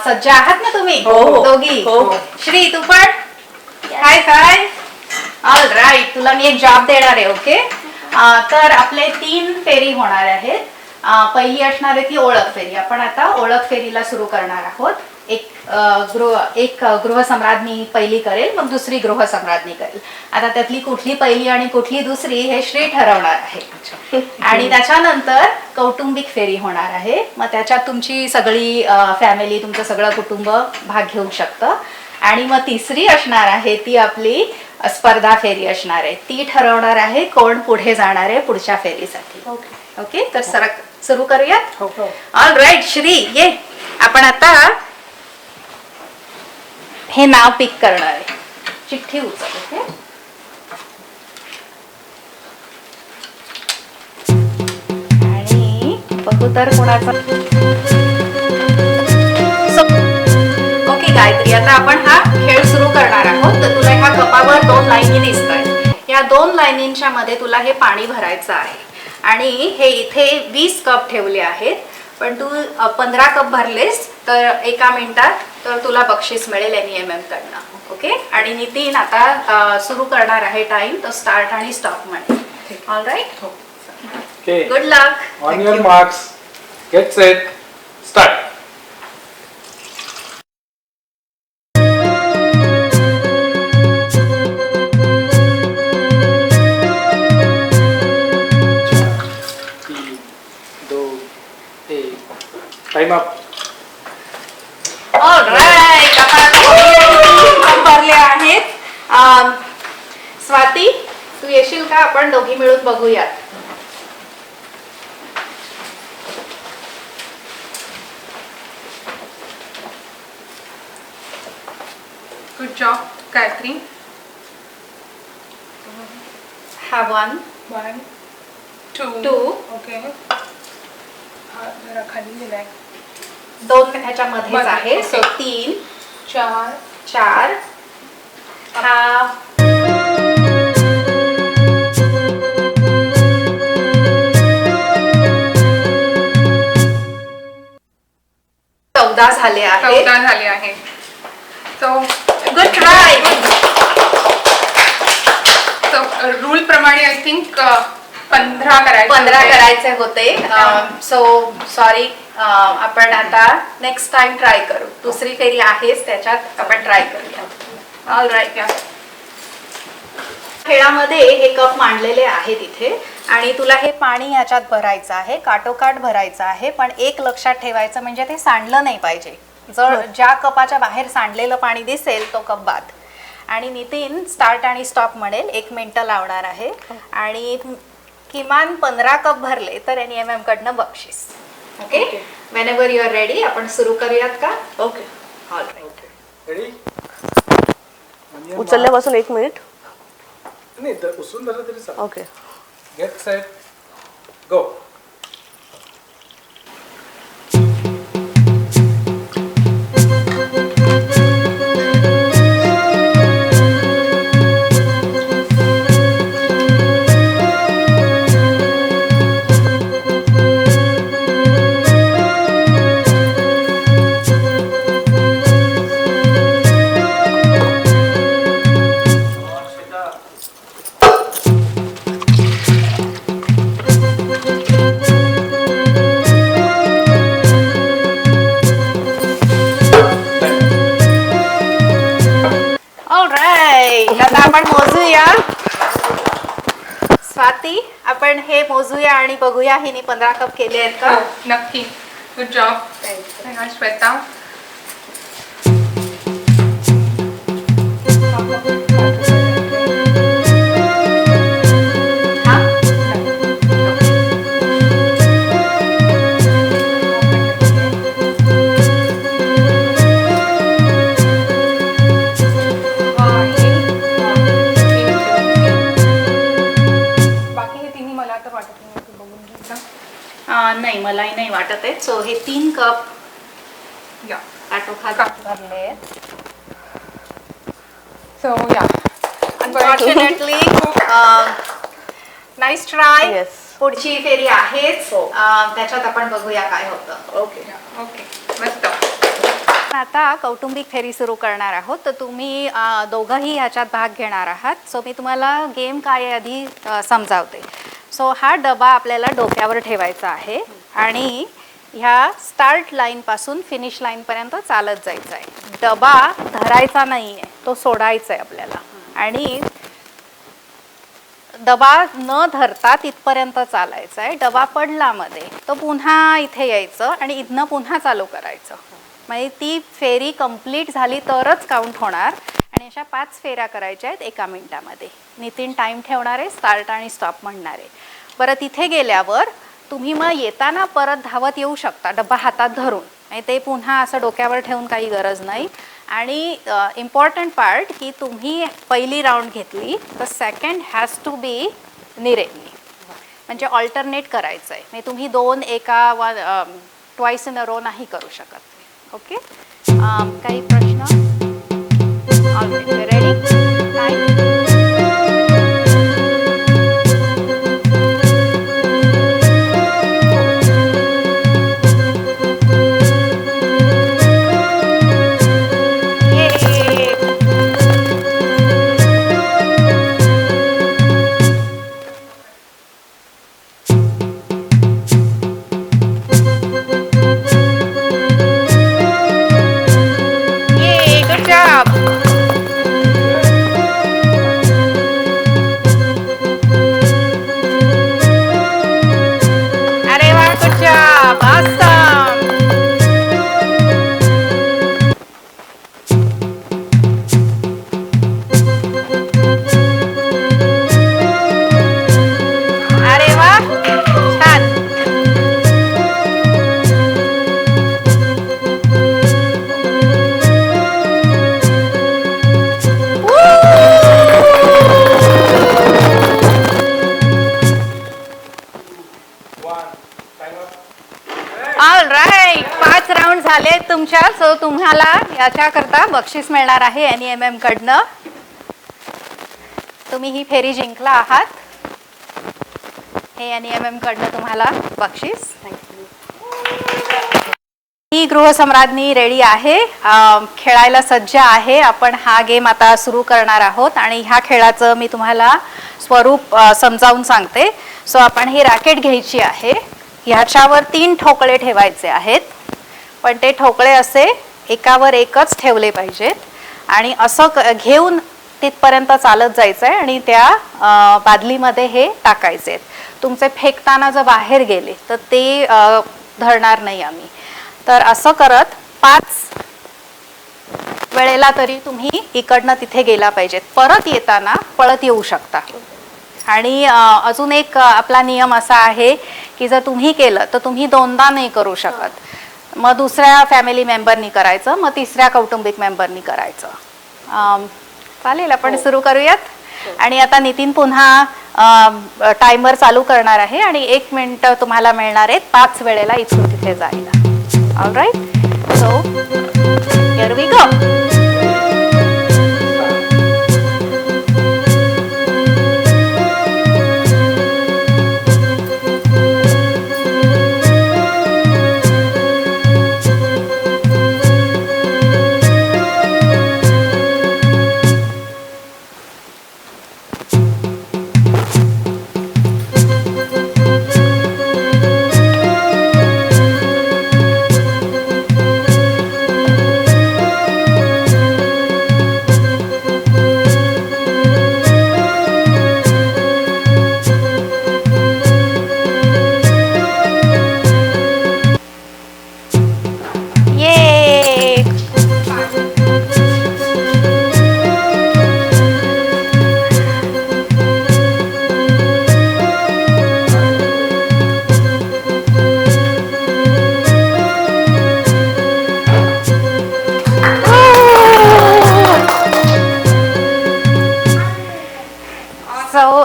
सज्ज आहात ना तुम्ही दोघी? श्री, तू पण? हाय. ऑल राईट, तुला मी एक जॉब देणार आहे. ओके, तर आपले 3 फेरी होणार आहेत. पहिली असणार आहे ती ओळख फेरी. आपण आता ओळख फेरीला सुरू करणार आहोत. एक गृहसम्राज्ञी पहिली करेल, मग दुसरी गृहसम्राज्ञी करेल. आता त्यातली कुठली पहिली आणि कुठली दुसरी हे श्री ठरवणार आहे. आणि त्याच्यानंतर कौटुंबिक फेरी होणार आहे. मग त्याच्यात तुमची सगळी फॅमिली, तुमचं सगळं कुटुंब भाग घेऊ शकतं. आणि मग तिसरी असणार आहे ती आपली स्पर्धा फेरी असणार आहे. ती ठरवणार आहे कोण पुढे जाणार आहे पुढच्या फेरीसाठी. ओके, तर सुरू करूयात. ऑल राईट श्री, ये. आपण आता हे नाव पिक करणार आहे. चिठ्ठी उचल. ओके, आणि बघू तर कोणाचा. ओके गायत्री, आता आपण हा खेळ सुरू करणार आहोत. तर तुला ह्या कपावर 2 लाईनी दिसत आहेत. या 2 लाईनींच्या मध्ये तुला हे पाणी भरायचं आहे. आणि हे इथे 20 कप ठेवले आहेत, पण तू 15 कप भरलेस तर 1 मिनिटात तर तुला बक्षीस मिळेल NEMM कडनं. ओके, आणि नितीन आता सुरू करणार आहे टाइम, तो स्टार्ट आणि स्टॉप म्हणेल. All right, good luck. On your marks, get set, start. Time up. Alright, आपण भरले आहेत. स्वाती, तू येशील का? आपण दोघी मिळून बघूयात. Good job Gayatri. हा 1 1 2 2 ओके. हा जरा खाली गेलाय. 2 ह्याच्यामध्येच आहे. सो 3 4 4 हा 14 झाले आहेत. 14 झाले आहेत. So good try. So rule प्रमाणे आय थिंक 15 करायचे होते. So sorry. आपण आता नेक्स्ट टाइम ट्राय करू. दुसरी फेरी आहेच, त्याच्यात आपण ट्राय करूया. All right. खेळामध्ये हे कप मांडलेले आहेत इथे, आणि तुला हे पाणी याच्यात भरायचं आहे, काटोकाट भरायचं आहे. पण एक लक्षात ठेवायचं, म्हणजे ते सांडलं नाही पाहिजे. जर ज्या कपाच्या बाहेर सांडलेलं पाणी दिसेल तो कप बाद. आणि नितीन स्टार्ट आणि स्टॉप म्हणेल, 1 मिनिट लावणार आहे. आणि किमान 15 कप भरले तर NEMM कडनं बक्षीस. Okay, whenever you are ready, आपण सुरू करूयात का? Okay, all right. रेडी. उचलल्यापासून 1 मिनिट. नाही तर उचलून धरलं तरी चालेल. Okay, get set, go. आता आपण मोजूया. स्वाती, आपण हे मोजूया आणि बघूया हिने 15 कप केले आहेत का? नक्की. Good job. श्वेता. नाही, मलाही नाही वाटत आहे. सो हे 3 कप या काटोखाट भरले आहेत. सो या अनफॉर्च्युनेटली नाईस ट्राय. येस. पुढची फेरी आहेच, त्याच्यात आपण बघूया काय होतं. ओके, ओके, मस्त. आता कौटुंबिक फेरी सुरू करणार आहोत. तर तुम्ही दोघंही ह्याच्यात भाग घेणार आहात. सो मी तुम्हाला गेम काय आहे आधी समजावते. सो हा डबा आपल्याला डोक्यावर ठेवायचा आहे, आणि ह्या स्टार्ट लाईन पासून फिनिश लाईन पर्यंत चालत जायचं आहे. डबा धरायचा नाहीये, तो सोडायचा आहे आपल्याला. आणि डबा न धरता तिथपर्यंत चालायचं आहे. डबा पडला मध्ये तो पुन्हा इथे यायचं आणि इथनं पुन्हा चालू करायचं. म्हणजे ती फेरी कंप्लीट झाली तरच काउंट होणार. आणि अशा 5 फेऱ्या करायच्या आहेत 1 मिनिटामध्ये. नितीन टाइम ठेवणार आहे, स्टार्ट आणि स्टॉप म्हणणार आहे. बरं, तिथे गेल्यावर तुम्ही मग येताना परत धावत येऊ शकता डब्बा हातात धरून. आणि ते पुन्हा असं डोक्यावर ठेवून काही गरज नाही. आणि इम्पॉर्टंट पार्ट की तुम्ही पहिली राऊंड घेतली तर सेकंड हॅज टू बी निरेली, म्हणजे ऑल्टरनेट करायचं आहे. म्हणजे तुम्ही 2 एका ट्वाइस इन अ रो नाही करू शकत. ओके, काही प्रश्न? रेडी? Good job. अरे वा, good job. Awesome. अरे वा, छान. ऑल राईट, 5 राऊंड झाले तुमच्या. सो तुम्हाला याच्याकरता बक्षीस मिळणार आहे NEMM कडनं. तुम्ही ही फेरी जिंकला आहात. हे NEMM कडनं तुम्हाला बक्षीस. ही गृहसम्राज्ञी रेडी आहे, खेळायला सज्ज आहे. आपण हा गेम आता सुरू करणार आहोत आणि ह्या खेळाचं मी तुम्हाला स्वरूप समजावून सांगते. सो आपण ही रॅकेट घ्यायची आहे. ह्याच्यावर 3 ठोकळे ठेवायचे आहेत, पण ते ठोकळे असे एकावर एकच ठेवले पाहिजेत. आणि असं घेऊन तिथपर्यंत चालत जायचं आहे आणि त्या बादलीमध्ये हे टाकायचे आहेत. तुमचे फेकताना जर बाहेर गेले तर ते धरणार नाही आम्ही. तर असं करत 5 वेळेला तरी तुम्ही इकडनं तिथे गेला पाहिजेत. परत येताना पळत येऊ शकता. आणि अजून एक आपला नियम असा आहे की जर तुम्ही केलं तर तुम्ही 2दा नाही करू शकत. मग दुसऱ्या फॅमिली मेंबरनी करायचं, मग तिसऱ्या कौटुंबिक मेंबरनी करायचं. चालेल, आपण सुरू करूयात. आणि आता नितीन पुन्हा टाइमर चालू करणार आहे आणि 1 मिनिट तुम्हाला मिळणार आहे 5 वेळेला इथून तिथे जायला. All right, so here we go.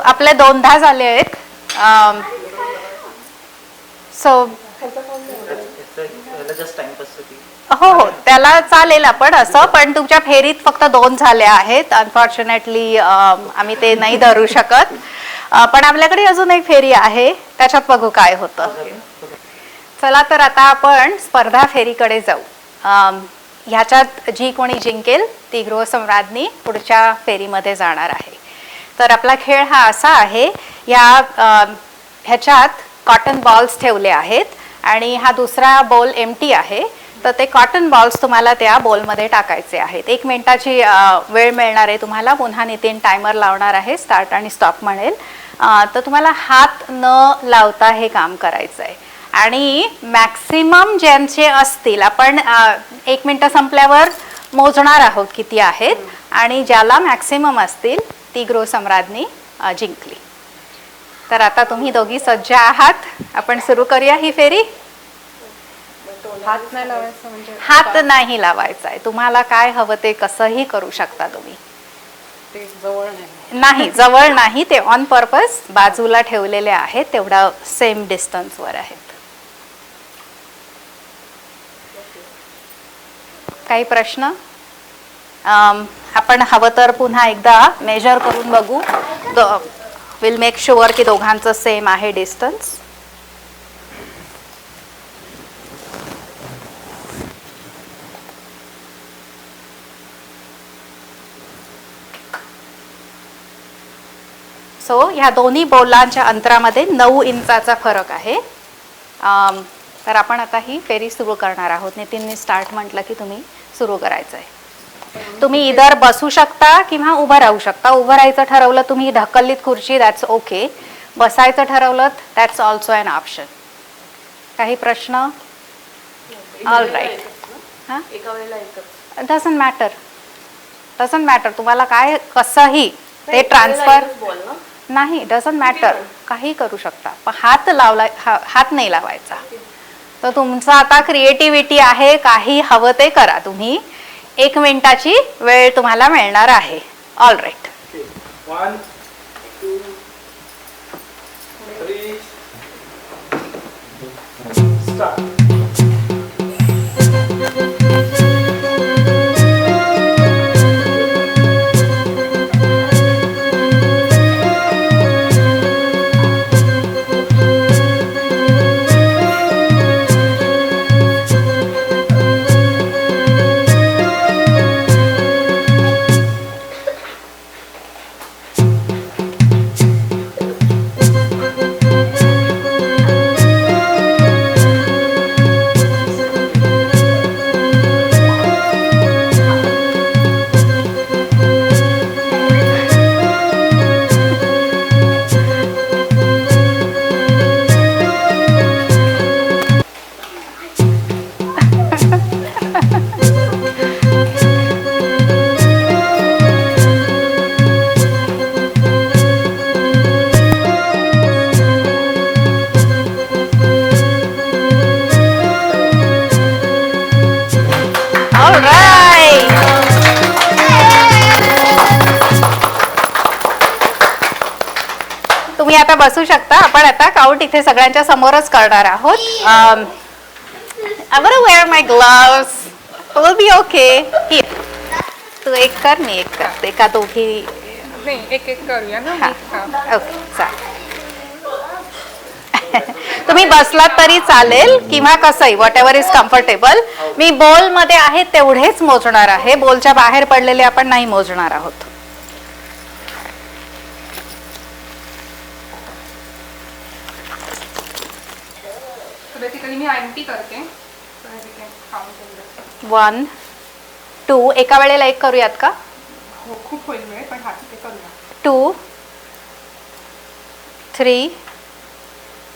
आपले 2दा झाले आहेत. सो हो हो, त्याला चालेल आपण असं. पण तुमच्या फेरीत फक्त 2 झाल्या आहेत. अनफॉर्च्युनेटली आम्ही ते नाही धरू शकत. पण आपल्याकडे अजून एक फेरी आहे, त्याच्यात बघू काय होतं. चला तर आता आपण स्पर्धा फेरीकडे जाऊ. ह्याच्यात जी कोणी जिंकेल ती गृहसम्राज्ञी पुढच्या फेरीमध्ये जाणार आहे. तर आपला खेळ हा असा आहे, ह्याच्यात कॉटन बॉल्स ठेवले आहेत आणि हा दुसरा बोल एम्प्टी आहे. तर ते कॉटन बॉल्स तुम्हाला त्या बोलमध्ये टाकायचे आहेत. 1 मिनिटाची वेळ मिळणार आहे तुम्हाला. पुन्हा नितीन टायमर लावणार आहे, स्टार्ट आणि स्टॉप म्हणेल. तर तुम्हाला हात न लावता हे काम करायचं आहे. आणि मॅक्सिमम ज्यांचे असतील, आपण 1 मिनिट संपल्यावर मोजणार आहोत किती आहेत, आणि ज्याला मॅक्सिमम असतील ती गृहसम्राज्ञी जिंकली. तर आता तुम्ही दोघी सज्ज आहात. आपण सुरू करूया ही फेरी. हात नाही लावायचं म्हणजे हात नाही लावायचा आहे. तुम्हाला काय हवं ते कसंही करू शकता तुम्ही. ते जवळ नाही. नाही, जवळ नाही, ते ऑन पर्पज बाजूला ठेवलेले आहेत, तेवढा सेम डिस्टन्सवर आहेत. काही प्रश्न? आपण हवं तर पुन्हा एकदा मेजर करून बघू. विल मेक शुअर की दोघांचं सेम आहे डिस्टन्स. सो ह्या दोन्ही बोलांच्या अंतरामध्ये 9 इंचाचा फरक आहे. तर आपण आता ही फेरी सुरू करणार आहोत. नितीनने स्टार्ट म्हटलं की तुम्ही सुरू करायचं आहे. तुम्ही इधर बसू शकता किंवा उभं राहू शकता. उभं राहायचं ठरवलं तुम्ही, ढकललीत खुर्ची, दॅट्स ओके. बसायचं ठरवलं दॅट्स ऑल्सो अन ऑप्शन. काही प्रश्न? All right. हां, एका वेळेला एकच. Doesn't matter. तुम्हाला काय कसंही ते ट्रान्सफर बॉल ना. नाही, डझंट मॅटर. काही करू शकता, पण हात लावला, हात नाही लावायचा. तर तुमचं आता क्रिएटिव्हिटी आहे, काही हवं ते करा तुम्ही. 1 मिनिटाची वेळ तुम्हाला मिळणार आहे. All right. 1, 2, 3, start. तुम्ही आता बसू शकता. आपण आता काउंट इथे सगळ्यांच्या समोरच करणार आहोत. I'm gonna wear my gloves. Will be okay. Here. तू एक कर, मी एक करते. का दोघी? नाही, एक एक करूया ना. ओके, चालेल. तुम्ही बसलात तरी चालेल किंवा कसंही, what ever is comfortable. Me ball मध्ये आहे तेवढेच मोजणार आहे. बॉलच्या बाहेर पडलेले आपण नाही मोजणार आहोत. बेसिकली मी एम्प्टी करते. 1, 2, एका वेळेला एक करूयात का? हो, खूप होईल वेळ, पण हात ते करूया. 2, 3,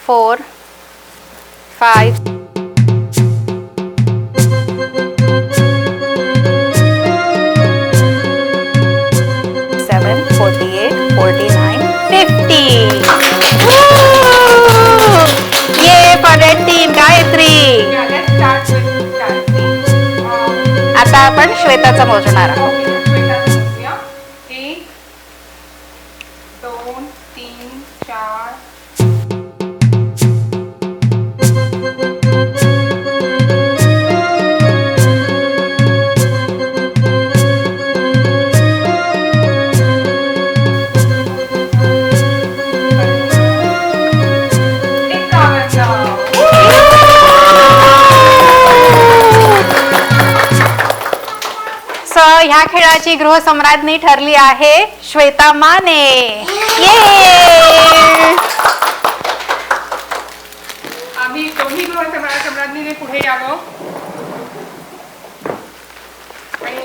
4, 5, 7, 48, 49, 50. ये फॉर रेड टीम. गायत्री. आता आपण श्वेताचं मोजणार आहोत. 1, 2, 3, 4. ह्या खेळाची गृहसम्राज्ञी ठरली आहे श्वेता माने. आम्ही दोन्ही गृहसम्राज्ञीने पुढे यावं आणि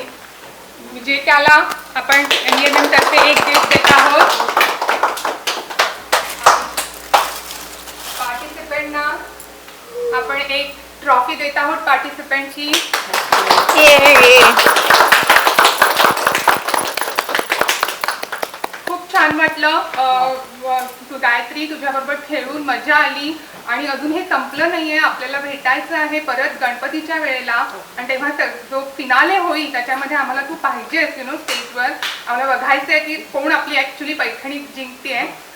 विजेत्याला आपण NEMM तर्फे एक गिफ्ट देत आहोत. पार्टिसिपेंटना आपण एक ट्रॉफी देत आहोत पार्टिसिपेंटची. खूप छान वाटलं तू गायत्री, तुझ्याबरोबर खेळून मजा आली. आणि अजून हे संपलं नाहीये, आपल्याला भेटायचं आहे परत गणपतीच्या वेळेला. आणि तेव्हा जो फिनाले होईल त्याच्यामध्ये आम्हाला तू पाहिजेस स्टेजवर. आम्हाला बघायचं आहे की कोण आपली ऍक्च्युली पैठणी जिंकते.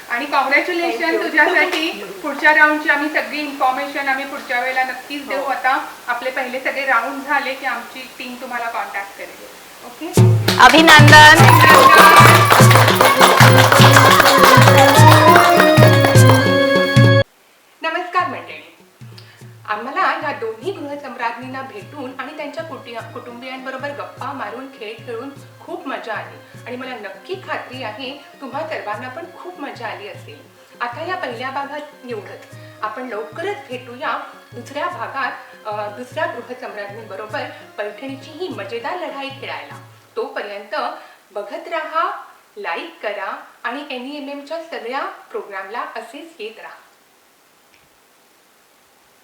आणि कॉंग्रॅच्युलेशन तुझ्यासाठी. पुढच्या राऊंडची आम्ही सगळी इन्फॉर्मेशन आम्ही पुढच्या वेळेला नक्कीच देऊ. आता आपले पहिले सगळे राऊंड झाले की आमची टीम तुम्हाला कॉन्टॅक्ट करेल. ओके, अभिनंदन. नमस्कार मंडळी. आम्हाला या दोन्ही गृहसम्राज्ञींना भेटून आणि त्यांच्या कुटुंबियांबरोबर गप्पा मारून खेळ खेळून खूप मजा आली. आणि मला नक्की खात्री आहे तुम्हा सर्वांना पण खूप मजा आली असेल. आता या पहिल्या भागात एवढंच. आपण लवकरच भेटूया दुसऱ्या भागात दुसऱ्या गृहसम्राज्ञींबरोबर पैठणीची ही मजेदार लढाई खेळायला. तोपर्यंत बघत राहा, लाईक करा आणि NEMMच्या सगळ्या प्रोग्रामला असेच येत राहा.